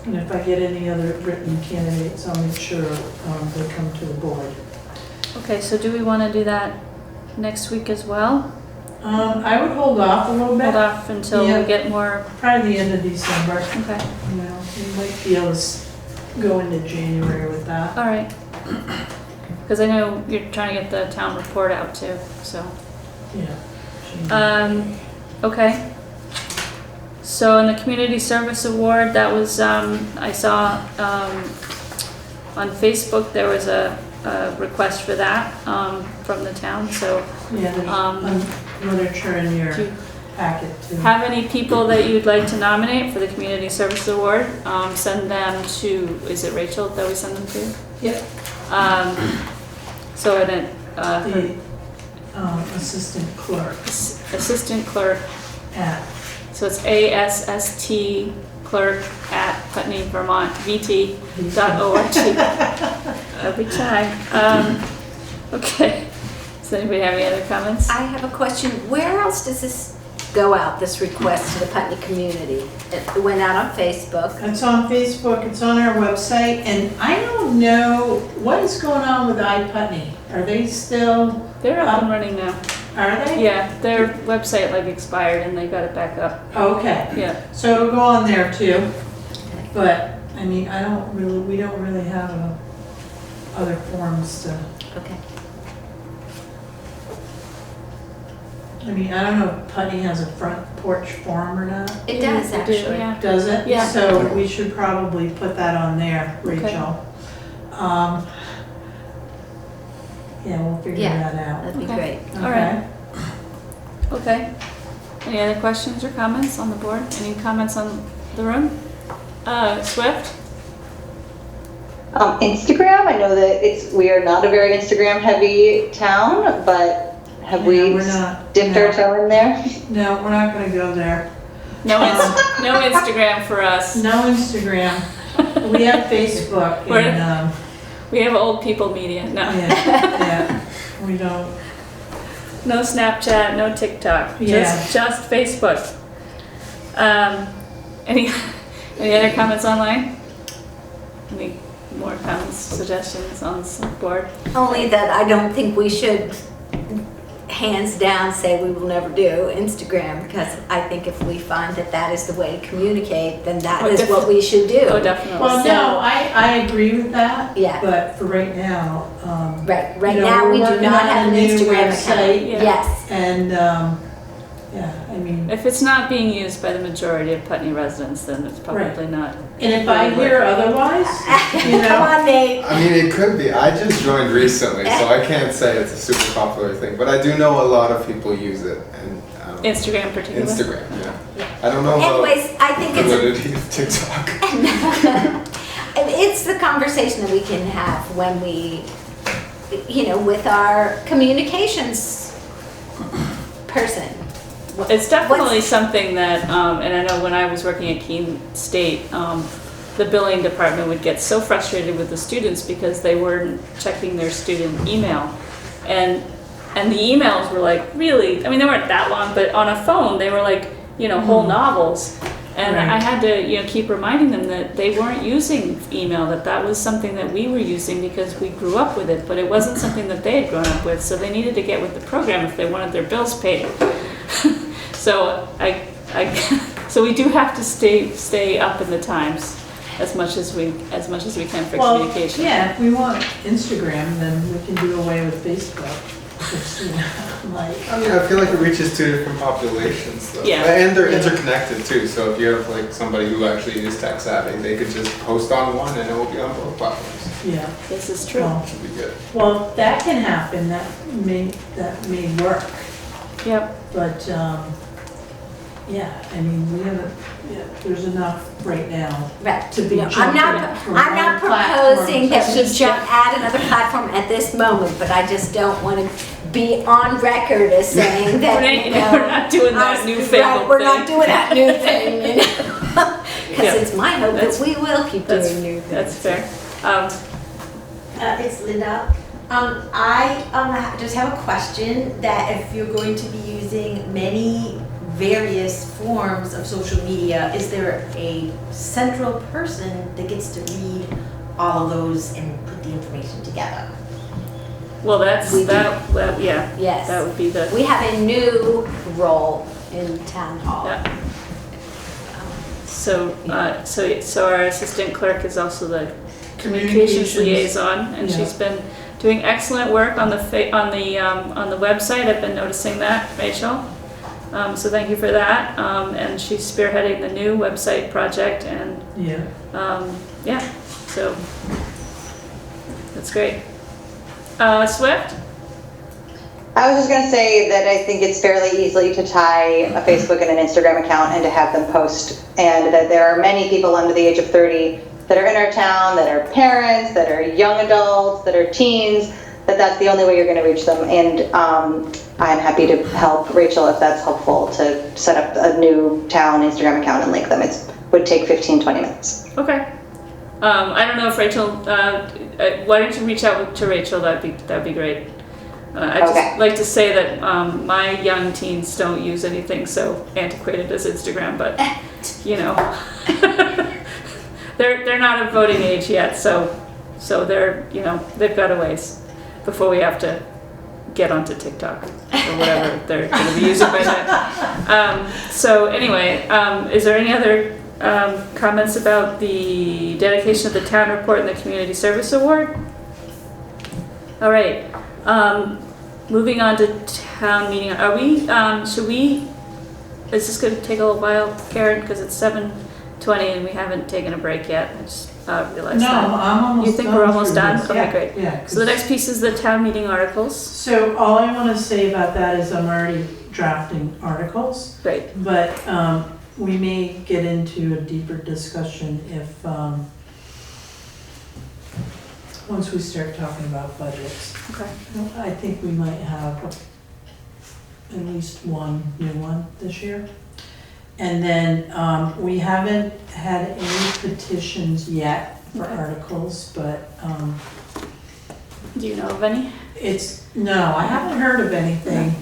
And if I get any other written candidates, I'll make sure they come to the board. Okay, so do we want to do that next week as well? I would hold off a little bit. Hold off until Yeah. we get more, Probably the end of December. okay, We might be able to go into January with that. all right. Because I know you're trying to get the town report out too, so. Yeah. Okay. So in the Community Service Award, that was, I saw on Facebook, there was a request for that from the town, so. Yeah, there's literature in your Do you packet too. have any people that you'd like to nominate for the Community Service Award? Send them to, is it Rachel that we send them to? Yep. So I didn't, The assistant clerk assistant clerk, at, so it's ASST clerk at Putney, Vermont, VT.org. Every time. Okay. Does anybody have any other comments? I have a question. Where else does this go out, this request to the Putney community? It went out on Facebook. it's on Facebook, it's on our website, and I don't know what is going on with iPutney. Are they still, They're up and running now. are they? Yeah, their website like expired and they got it back up. Okay. Yeah. So it'll go on there too, but, we don't really have other forms to, Okay. I don't know if Putney has a front porch forum or not. It does, They do, actually. yeah. Does it? Yeah. So we should probably put that on there, Okay. Rachel. Yeah, we'll figure Yeah. that out. That'd be Okay. great. All right. Okay. Any other questions or comments on the board? Any comments on the room? Swift? Instagram, I know that we are not a very Instagram heavy town, but have Yeah, we we're not- dipped no. our toe in there? No, we're not gonna go there. No, no Instagram for us. No Instagram. We have Facebook and, We have old people media. No. yeah, we don't. No Snapchat, no TikTok. Yeah. Just Facebook. Any other comments online? Any more comments, suggestions on the board? Only that I don't think we should hands down say we will never do Instagram, because I think if we find that that is the way to communicate, then that is what we should do. Oh, definitely. Well, So- no, I agree with that. Yeah. But for right now, Right now, we're we do working not on have a an new Instagram account. website. Yeah. Yes. And, If it's not being used by the majority of Putney residents, then it's probably not. and if I hear otherwise, Come on, Nate. It could be. I just joined recently, so I can't say it's a super popular thing. But I do know a lot of people use it, and Instagram in particular? Instagram, yeah. I don't know about Anyways, I think it's validity of TikTok. it's the conversation that we can have when we with our communications person. It's definitely something that, and I know when I was working at Keene State, the billing department would get so frustrated with the students because they weren't checking their student email. And the emails were like really, I mean, they weren't that long, but on a phone, they were like, whole novels. And Right. I had to, keep reminding them that they weren't using email, that was something that we were using because we grew up with it, but it wasn't something that they had grown up with, so they needed to get with the program if they wanted their bills paid. So so we do have to stay up in the times as much as we can for communication. Yeah, if we want Instagram, then we can do away with Facebook. It's, I mean, I feel like it reaches two different populations though. Yeah. And they're interconnected too, so if you have like somebody who actually is tech savvy, they could just post on one and it will be on both platforms. yeah. This is true. Well, Should be good. Well, that can happen, that may work, Yep. but, yeah, I mean, there's enough right now Right. to be No, jumping I'm from not one platform proposing to that we another. add another platform at this moment, but I just don't want to be on record as saying that, We're not doing that new fangled we're not thing. doing that new thing, Because Yeah. it's my hope that That's- we will keep That's, doing new things. that's fair. It's Linda. I just have a question that if you're going to be using many various forms of social media, is there a central person that gets to read all of those and put the information together? Well, that's, We do. that, yeah. Yes. That would be the, We have a new role in town hall. yeah. So our assistant clerk is also the communications liaison, and yeah. she's been doing excellent work on the website. I've been noticing that, Rachel. So thank you for that. And she's spearheading the new website project, and Yeah. so that's great. Swift? I was just gonna say that I think it's fairly easy to tie a Facebook and an Instagram account and to have them post, and that there are many people under the age of 30 that are in our town, that are parents, that are young adults, that are teens, that's the only way you're gonna reach them. And I'm happy to help Rachel if that's helpful, to set up a new town Instagram account and link them. It would take 15-20 minutes. Okay. I don't know if Rachel, why don't you reach out to Rachel? That'd be great. I'd Okay. just like to say that my young teens don't use anything so antiquated as Instagram, but they're not of voting age yet, so they're they've got a ways before we have to get onto TikTok or whatever they're going to be using by then. So anyway, is there any other comments about the dedication of the town report and the community service award? All right. Moving on to town meeting. Are we? Is this going to take a little while, Karen? Because it's 7:20 and we haven't taken a break yet. I just realized No, that. I'm almost done. You think we're almost for done? this. Okay, Yeah, great. Yeah. So the next piece is the town meeting articles. So all I want to say about that is I'm already drafting articles, Great. but we may get into a deeper discussion if, once we start talking about budgets. Okay. I think we might have at least one new one this year. And then we haven't had any petitions yet for Okay. articles, but Do you know of any? no, I haven't heard of anything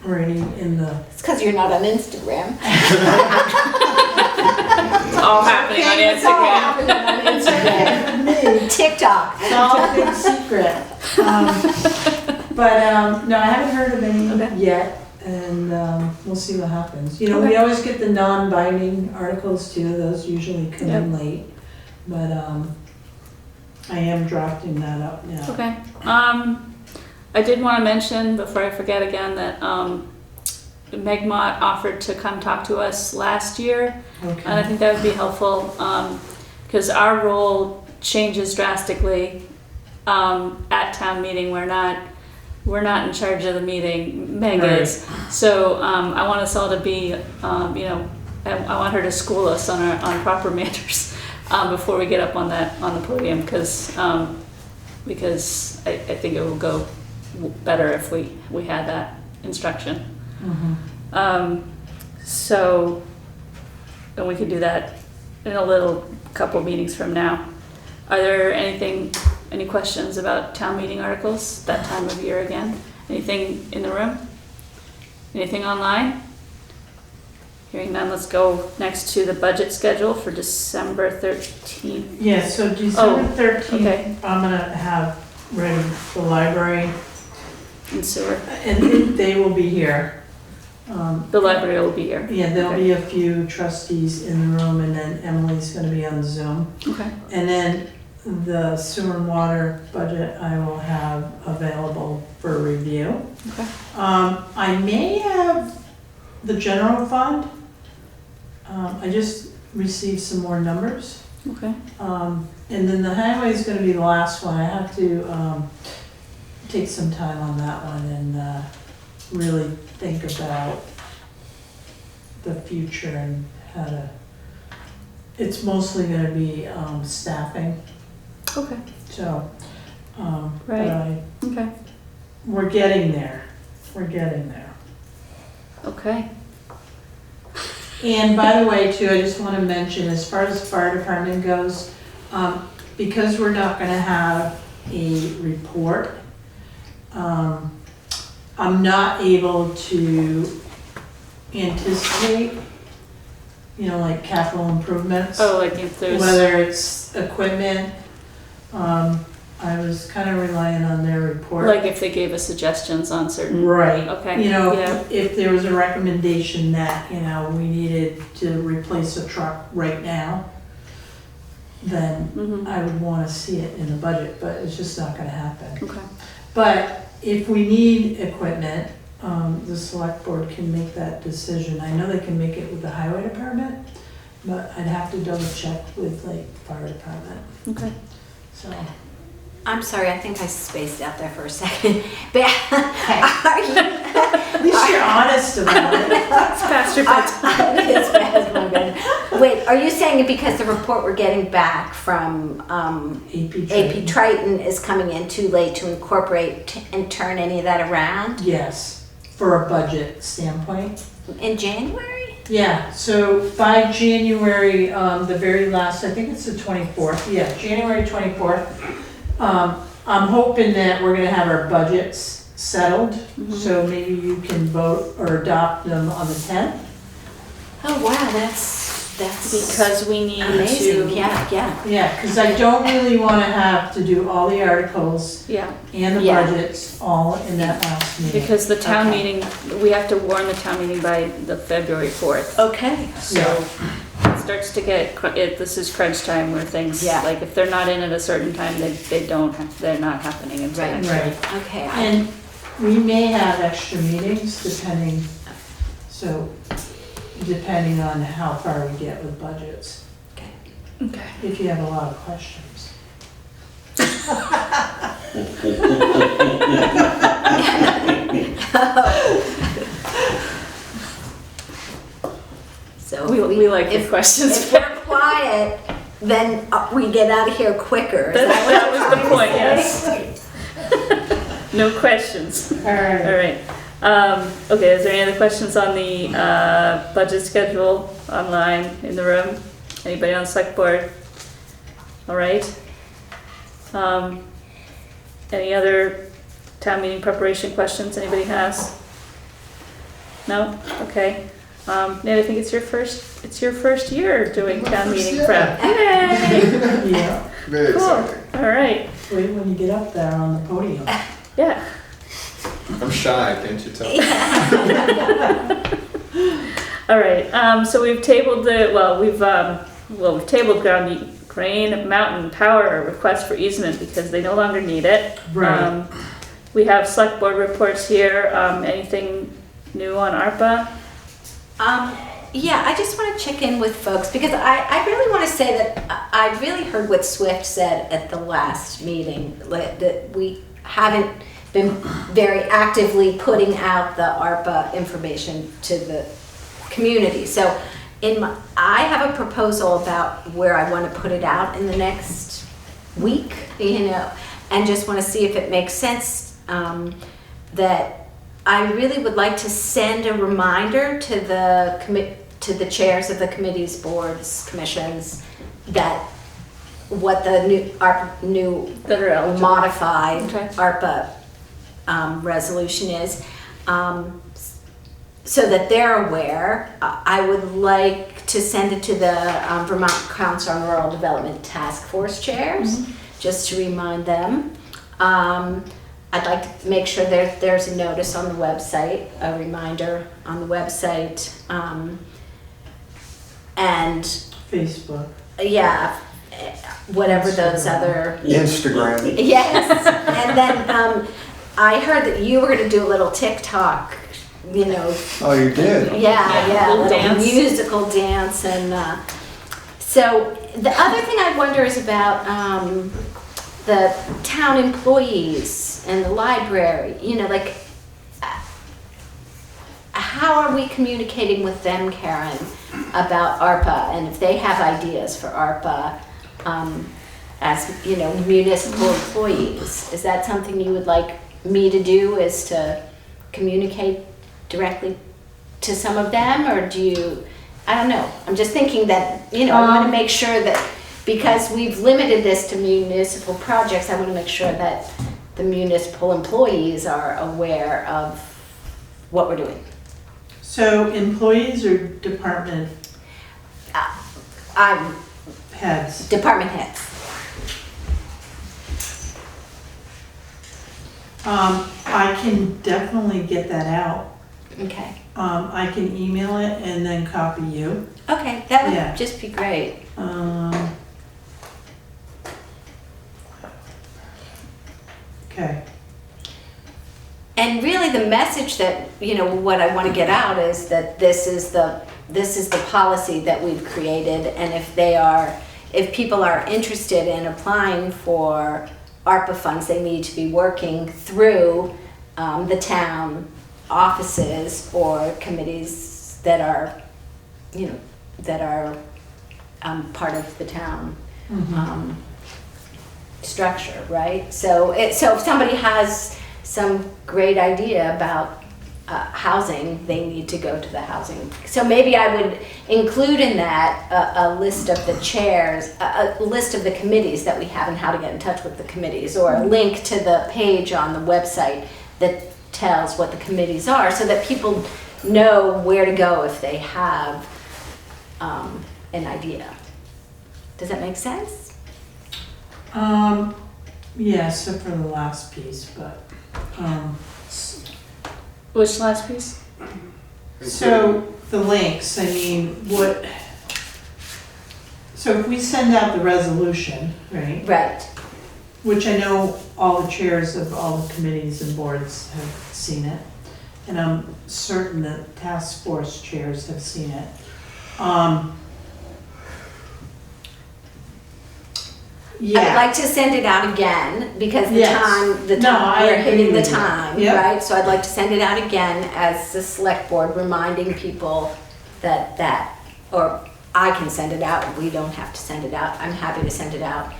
or any in the. It's because you're not on Instagram. It's all happening on It's all Instagram. happening on Instagram. TikTok. It's all a big secret. But no, I haven't heard of any Okay. yet, and we'll see what happens. We Okay. always get the non-binding articles too, those usually come in late, but I am drafting that up now. Okay. I did want to mention before I forget again that Megmont offered to come talk to us last year, and I Okay, think that would be helpful because our role changes drastically at town meeting. We're not in charge of the meeting. Meg Right. is. So I want us all to be, I want her to school us on proper manners before we get up on the podium, because because I think it will go better if we had that instruction. So, and we could do that in a couple meetings from now. Are there any questions about town meeting articles that time of year again? Anything in the room? Anything online? Hearing none, let's go next to the budget schedule for December 13th. Yeah, so December 13th, okay. I'm gonna have ready the library, And sewer. and they will be here. The library will be here. Yeah, there'll Okay. be a few trustees in the room, and then Emily's gonna be on Zoom. Okay. And then the sewer and water budget I will have available for review. Okay. I may have the general fund. I just received some more numbers. Okay. And then the highway is gonna be the last one. I have to, take some time on that one and, really think about the future and how to, it's mostly gonna be, staffing, Okay. so, but Right. Okay. we're getting there. We're getting there. Okay. And by the way, too, I just want to mention, as far as the fire department goes, because we're not going to have a report, I'm not able to anticipate, like capital improvements. Oh, like if there's. Whether it's equipment, I was kind of relying on their report. Like if they gave us suggestions on certain. Right. Okay. Yeah. If there was a recommendation that, we needed to replace a truck right now, then I would want to see it in the budget, but it's just not going to happen. Okay. But if we need equipment, the select board can make that decision. I know they can make it with the highway department, but I'd have to double check with fire department, Okay. so. I'm sorry, I think I spaced out there for a second. But are you, At least you're honest about it. It's past your bedtime. it's past my bedtime. Wait, are you saying because the report we're getting back from AP Triton is coming in too late to incorporate and turn any of that around? Yes, for a budget standpoint. In January? Yeah, so by January, the very last, I think it's the 24th, yeah, January 24th, I'm hoping that we're gonna have our budgets settled, so maybe you can vote or adopt them on the 10th. Oh wow, that's Because we need amazing. to. Yeah. Yeah, because I don't really wanna have to do all the articles Yeah. and the Yeah. budgets all in that last meeting. Because the town Okay. meeting, we have to warn the town meeting by the February 4th. Okay. So it starts to get, this is crunch time where things, Yeah. like if they're not in at a certain time, they're not happening until Right. next week. Right. Okay. And we may have extra meetings depending on how far we get with budgets, Okay. if you have a lot of questions. So We like the questions. If we're quiet, then we get out of here quicker. Is That was the you're point, trying to yes. say? No questions. All right. All right. Okay, is there any other questions on the budget schedule online in the room? Anybody on the select board? All right. Any other town meeting preparation questions anybody has? No? Okay. Nate, I think it's your first year doing town meeting prep. Yay! Yeah, Very Cool. exciting. All right. wait when you get up there on the podium. Yeah. I'm shy, can't you tell? All right, so we've tabled we've tabled Green Mountain Power request for easement because they no longer need it. Right. We have select board reports here. Anything new on ARPA? Yeah, I just want to check in with folks because I really want to say that I really heard what Swift said at the last meeting, that we haven't been very actively putting out the ARPA information to the community. So I have a proposal about where I want to put it out in the next week, and just want to see if it makes sense, that I really would like to send a reminder to the chairs of the committees, boards, commissions, that what the new That are eligible. modified Okay. ARPA resolution is, so that they're aware. I would like to send it to the Vermont Council on Rural Development Task Force chairs, just to remind them. I'd like to make sure there's a notice on the website, a reminder on the website, and Facebook. yeah, whatever those other. Instagram. Yes, and then I heard that you were going to do a little TikTok, you know. Oh, you did? Yeah, little a little dance. musical dance, and so the other thing I wonder is about the town employees and the library. You know, like how are we communicating with them, Karen, about ARPA, and if they have ideas for ARPA? As you know, municipal employees, is that something you would like me to do, is to communicate directly to some of them, or do you, I don't know, I'm just thinking that, you know, I want to make sure that, because we've limited this to municipal projects, I want to make sure that the municipal employees are aware of what we're doing. So employees or department I'm heads? department heads. I can definitely get that out. Okay. I can email it and then copy you. Okay, that would Yeah. just be great. Okay. And really the message that, you know, what I want to get out is that this is the policy that we've created, and if people are interested in applying for ARPA funds, they need to be working through the town offices or committees that are, you know, that are part of the town structure, right? So if somebody has some great idea about housing, they need to go to the housing. So maybe I would include in that a list of the chairs, a list of the committees that we have and how to get in touch with the committees, or a link to the page on the website that tells what the committees are, so that people know where to go if they have an idea. Does that make sense? Yeah, so for the last piece, but, Which last piece? so the links, I mean, so if we send out the resolution, right? Right. Which I know all the chairs of all the committees and boards have seen it, and I'm certain that task force chairs have seen it. I would like to send it out again, because we're hitting the time, Yep. right? So I'd like to send it out again as the select board, reminding people that, or I can send it out, we don't have to send it out, I'm happy to send it out.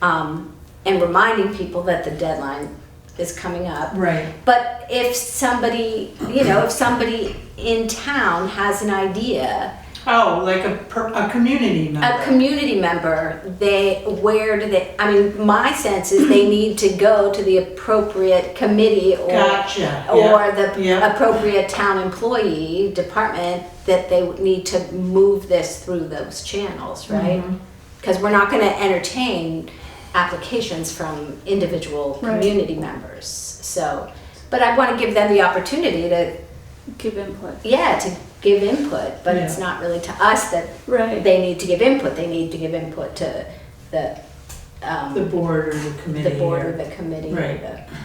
And reminding people that the deadline is coming up. Right. But if somebody, you know, if somebody in town has an idea, Oh, like a community member. a community member, I mean, my sense is they need to go to the appropriate committee or Gotcha. or the Yeah. appropriate town employee department, that they need to move this through those channels, right? Because we're not going to entertain applications from individual Right. community members. So, but I want to give them the opportunity to, Give input. to give input, but it's Yeah. not really to us that Right. they need to give input. They need to give input to the board or the committee. the board or the committee. Right.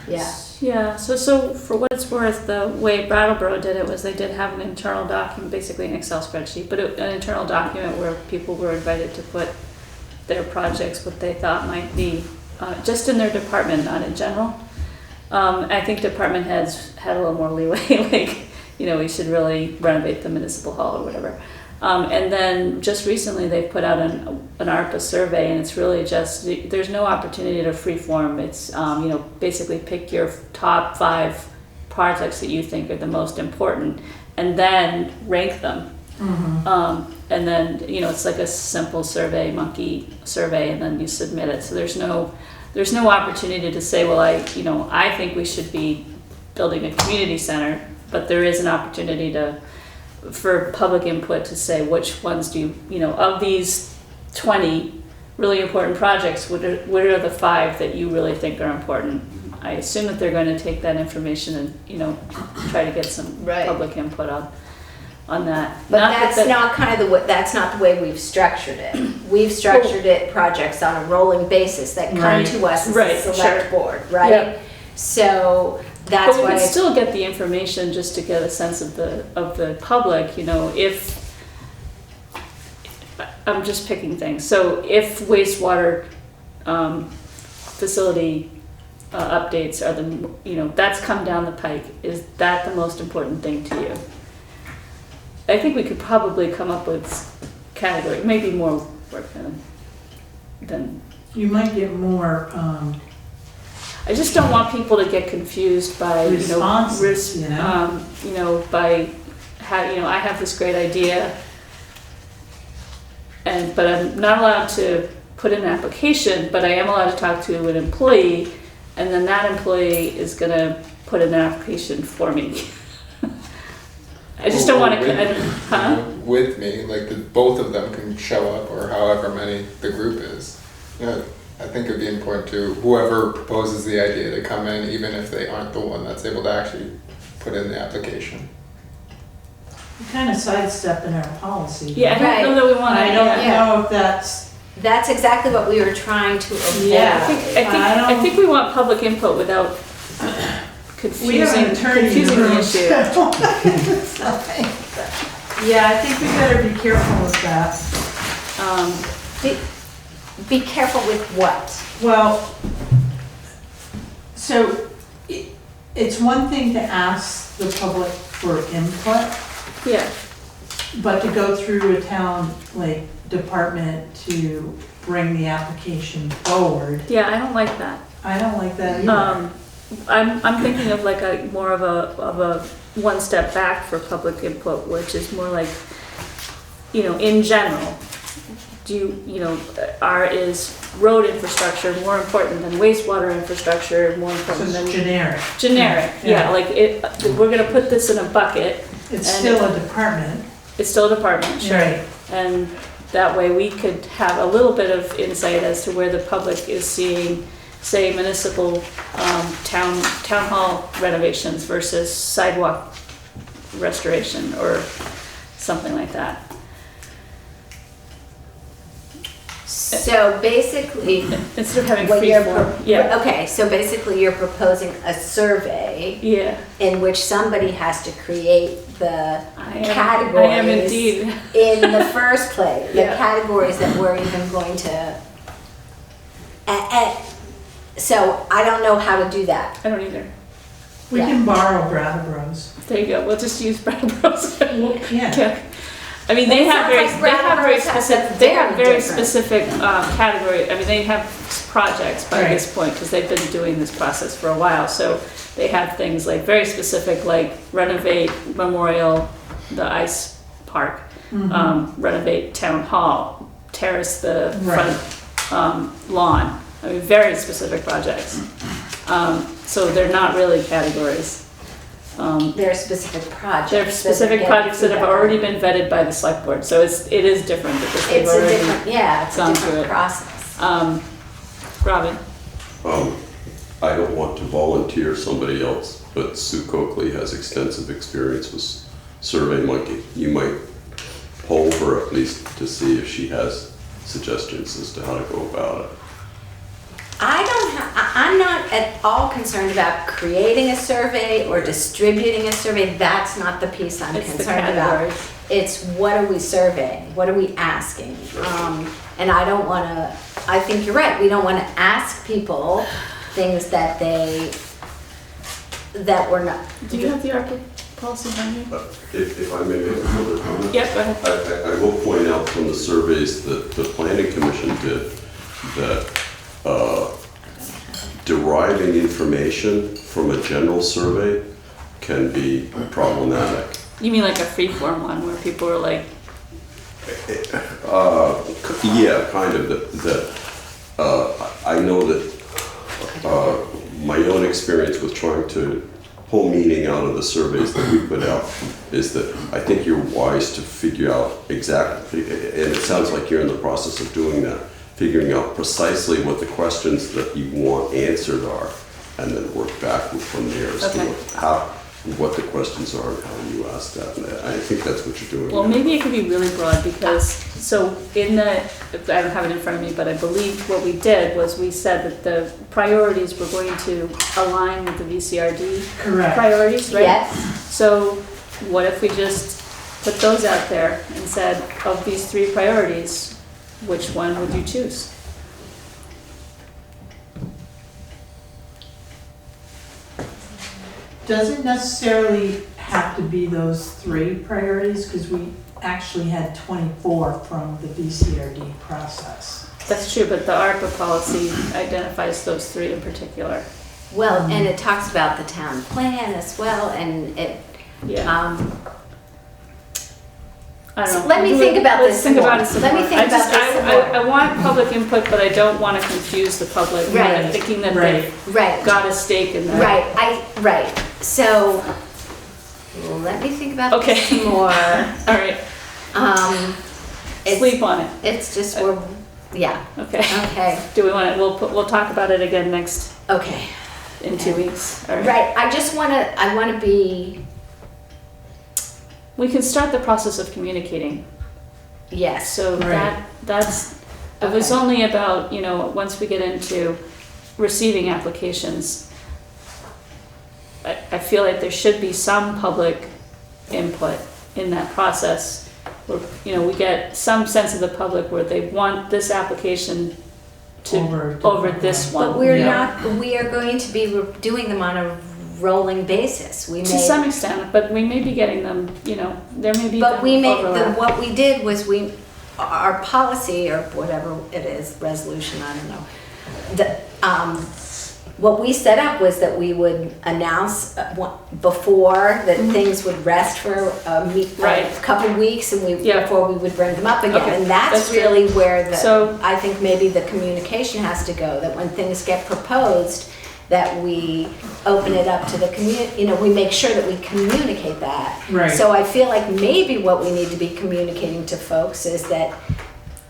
Yeah. Yeah, so for what it's worth, the way Brattleboro did it was they did have an internal document, basically an Excel spreadsheet, but an internal document where people were invited to put their projects, what they thought might be, just in their department, not in general. I think department heads had a little more leeway, like, you know, we should really renovate the municipal hall or whatever. And then just recently they've put out an ARPA survey, and it's really just, there's no opportunity to freeform. It's, basically pick your top 5 projects that you think are the most important and then rank them. And then, it's like a simple survey, monkey survey, and then you submit it. So there's no opportunity to say, well, I think we should be building a community center, but there is an opportunity for public input to say which ones do you, of these 20 really important projects, what are the 5 that you really think are important? I assume that they're going to take that information and, try to get some public input on that. But that's not the way we've structured it. We've structured it projects on a rolling basis that come to us as a select board, right? Yep. So that's but we why could still get the information just to get a sense of the public, if I'm just picking things. So if wastewater facility updates are that's come down the pike, is that the most important thing to you? I think we could probably come up with category, maybe more work than. You might get more, I just don't want people to get confused by, responses, by how, I have this great idea, but I'm not allowed to put in an application, but I am allowed to talk to an employee, and then that employee is gonna put in an application for me. I just don't want to, with me, like both of them can show up, or however many the group is. I think it'd be important to whoever proposes the idea to come in, even if they aren't the one that's able to actually put in the application. we kind of sidestepping our policy. Yeah, I don't know that we want to. I don't know if that's exactly what we were trying to avoid. Yeah. I think we want public input without confusing the issue. Yeah, I think we better be careful with that. Be careful with what? Well, so it's one thing to ask the public for input. Yeah. But to go through a town department to bring the application forward. Yeah, I don't like that. I don't like that either. I'm thinking of more of a one step back for public input, which is more like, in general, is road infrastructure more important than wastewater infrastructure, more important than generic. Generic, yeah. We're gonna put this in a bucket. It's still a department. It's still a department, sure. Right. And that way we could have a little bit of insight as to where the public is seeing, say, municipal town hall renovations versus sidewalk restoration or something like that. So basically, instead of having free form, okay, so basically you're proposing a survey in which somebody has to create the categories I am indeed. in the first place, the categories that we're even going to, so I don't know how to do that. I don't either. We can borrow Brattleboro's. There you go, we'll just use Brattleboro's. Yeah. I mean, they have very specific category. I mean, they have projects by this point because they've been doing this process for a while. So they have things like very specific, like renovate Memorial, the ice park, renovate town hall, terrace the front lawn. I mean, very specific projects. So they're not really categories. They're specific projects. They're specific projects that have already been vetted by the select board, so it is different because they've already it's a gone different through it. process. Robin? I don't want to volunteer somebody else, but Sue Coakley has extensive experience with SurveyMonkey. You might poll her at least to see if she has suggestions as to how to go about it. I'm not at all concerned about creating a survey or distributing a survey. That's not the piece I'm concerned about. It's what are we surveying? What are we asking? And I don't want to, I think you're right. We don't want to ask people things that we're not. Do you have the ARPA Policy 100? If I may make another comment? Yep, go ahead. I will point out from the surveys that the planning commission did that deriving information from a general survey can be problematic. You mean like a free-form one where people are like, Yeah, kind of. I know that my own experience with trying to pull meaning out of the surveys that we put out is that I think you're wise to figure out exactly, and it sounds like you're in the process of doing that, figuring out precisely what the questions that you want answered are, and then work backward from there as to what the questions are and how you ask that. And I think that's what you're doing. well, now. maybe it could be really broad because, so in the, I don't have it in front of me, but I believe what we did was we said that the priorities were going to align with the VCRD Correct. priorities, right? Yes. So what if we just put those out there and said, of these 3 priorities, which one would you choose? Doesn't necessarily have to be those 3 priorities, because we actually had 24 from the VCRD process. That's true, but the ARPA policy identifies those 3 in particular. Well, and it talks about the town plan as well, and it, Yeah. I don't So know. let me think about Let's this think more. about it some Let me more. think I about just- this some I more. want public input, but I don't want to confuse the public. Right. Thinking that Right. they've right, got a stake in that. right. So, let me think about Okay. this some more. All right, It's- sleep on it. It's just, we're, yeah, Okay. okay, Do we want it, we'll talk about it again okay. in 2 weeks. All right. Right, I wanna be, We can start the process of communicating. yes, So Right. that's, it was Okay. only about, once we get into receiving applications, I feel like there should be some public input in that process. Where, we get some sense of the public where they want this application over this one. but we're Yeah. we are going to be doing them on a rolling basis. We To may, some extent, but we may be getting them, there may be but we may, overlap. what we did was our policy or whatever it is, resolution, I don't know. What we set up was that we would announce before that things would rest for a Right. couple weeks and Yeah. before we would bring them up again. Okay, And that's that's true. really where So- I think maybe the communication has to go, that when things get proposed, that we open it up to the community, we make sure that we communicate that. Right. So I feel like maybe what we need to be communicating to folks is that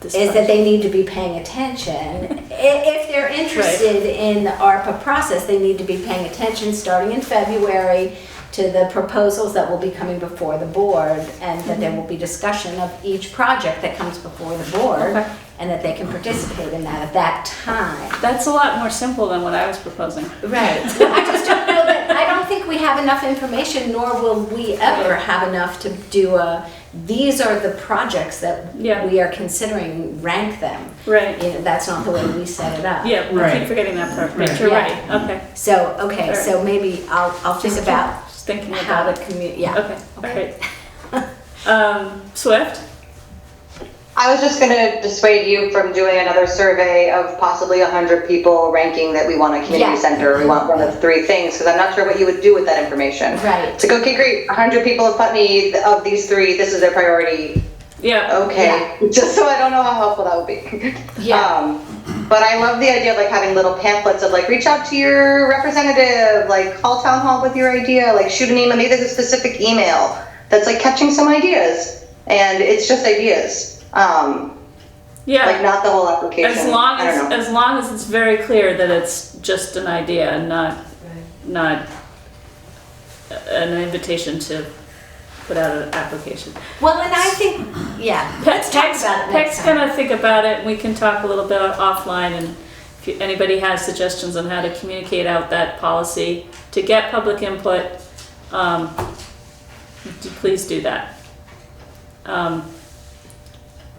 This is that project. they need to be paying attention. If they're interested in the ARPA process, they need to be paying attention starting in February to the proposals that will be coming before the board, and that there will be discussion of each project that comes before the board, Okay. and that they can participate in that at that time. That's a lot more simple than what I was proposing. Right. I just don't know that, I don't think we have enough information, nor will we ever have enough to do these are the projects that Yeah. we are considering, rank them. Right. That's not the way we set it up. Yeah, we Right. keep forgetting that part. Right, Right. you're Yeah. right. Okay. So, okay, All right. so maybe I'll think Just about Just thinking how about to it. yeah. Okay. All right. Swift? I was just gonna dissuade you from doing another survey of possibly 100 people ranking that we want a community Yeah. center, we want one of 3 things, because I'm not sure what you would do with that information. Right. It's like, okay, great, 100 people of Putney, of these 3, this is their priority. Yeah. Okay, just so I don't know how helpful that would be. Yeah. But I love the idea of like having little pamphlets of like, reach out to your representative, like call town hall with your idea, like shoot an email, maybe there's a specific email that's like catching some ideas, and it's just ideas. Yeah. Like not the whole application. As long I don't know. as long as it's very clear that it's just an idea and not an invitation to put out an application. Well, and I think, yeah, let's talk about it next Peck's time. gonna think about it, and we can talk a little bit offline, and if anybody has suggestions on how to communicate out that policy to get public input, please do that.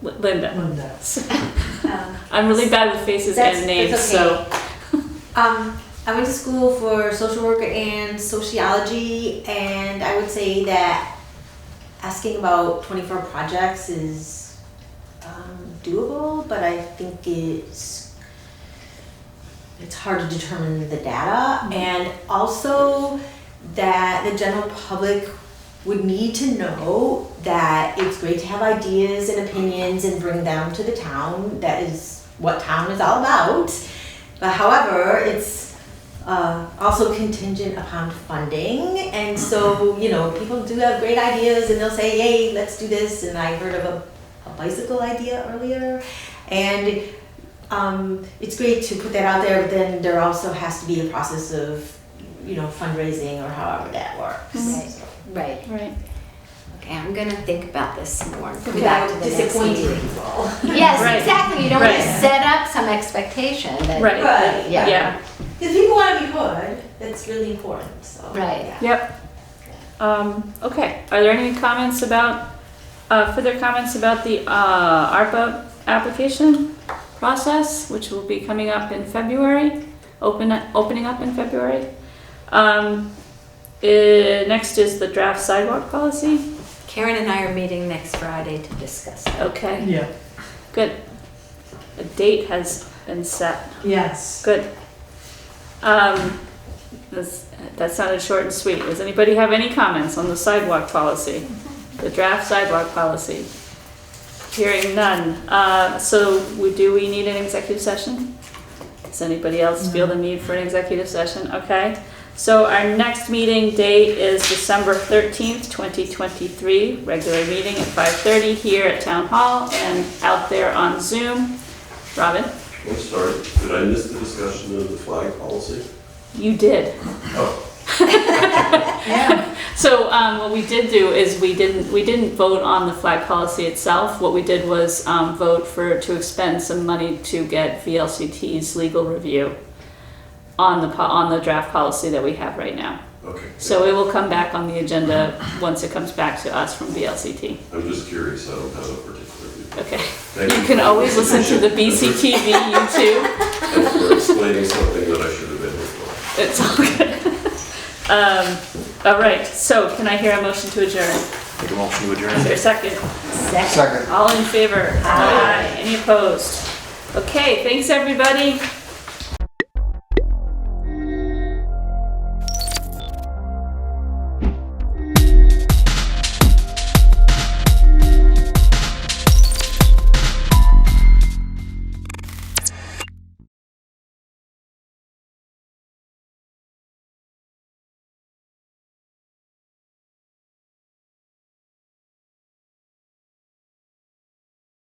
Linda. Linda. I'm really bad with faces and names, That's so. okay. I went to school for social work and sociology, and I would say that asking about 24 projects is doable, but I think it's hard to determine the data, and also that the general public would need to know that it's great to have ideas and opinions and bring them to the town. That is what town is all about. But however, it's also contingent upon funding. And so, you know, people do have great ideas and they'll say, hey, let's do this. And I heard of a bicycle idea earlier. And it's great to put that out there, but then there also has to be a process of, you know, fundraising or however that works. Right. Right. Okay, I'm gonna think about this more and come Okay, back to the next disappointing meeting. people. Yes, Right. exactly. You don't want to Right. set up some expectation that. Right. Right. Yeah. Yeah. If people want to be heard, that's really important, so. Right. yeah. Yep. Okay, are there any comments about, further comments about the ARPA application process, which will be coming up in February, opening up in February? Next is the draft sidewalk policy. Karen and I are meeting next Friday to discuss that. Okay, Yeah, good. A date has been set. yes. Good. That sounded short and sweet. Does anybody have any comments on the sidewalk policy? The draft sidewalk policy? Hearing none. So do we need an executive session? Does anybody else feel the need for an executive session? Okay. So our next meeting date is December 13th, 2023, regular meeting at 5:30 here at Town Hall and out there on Zoom. Robin? I'm sorry, did I miss the discussion of the flag policy? You did. Oh. Yeah. So what we did do is we didn't vote on the flag policy itself. What we did was vote to expend some money to get VLCT's legal review on the draft policy that we have right now. Okay. So it will come back on the agenda once it comes back to us from VLCT. I'm just curious, I don't have a particular view. Okay. Thank You can always listen to the BCTV YouTube. And for explaining something that I should have been here for. It's all good. All right, so can I hear a motion to adjourn? Make a motion to adjourn. Is there a second? Second. All in favor? Aye. Any opposed? Okay, thanks everybody.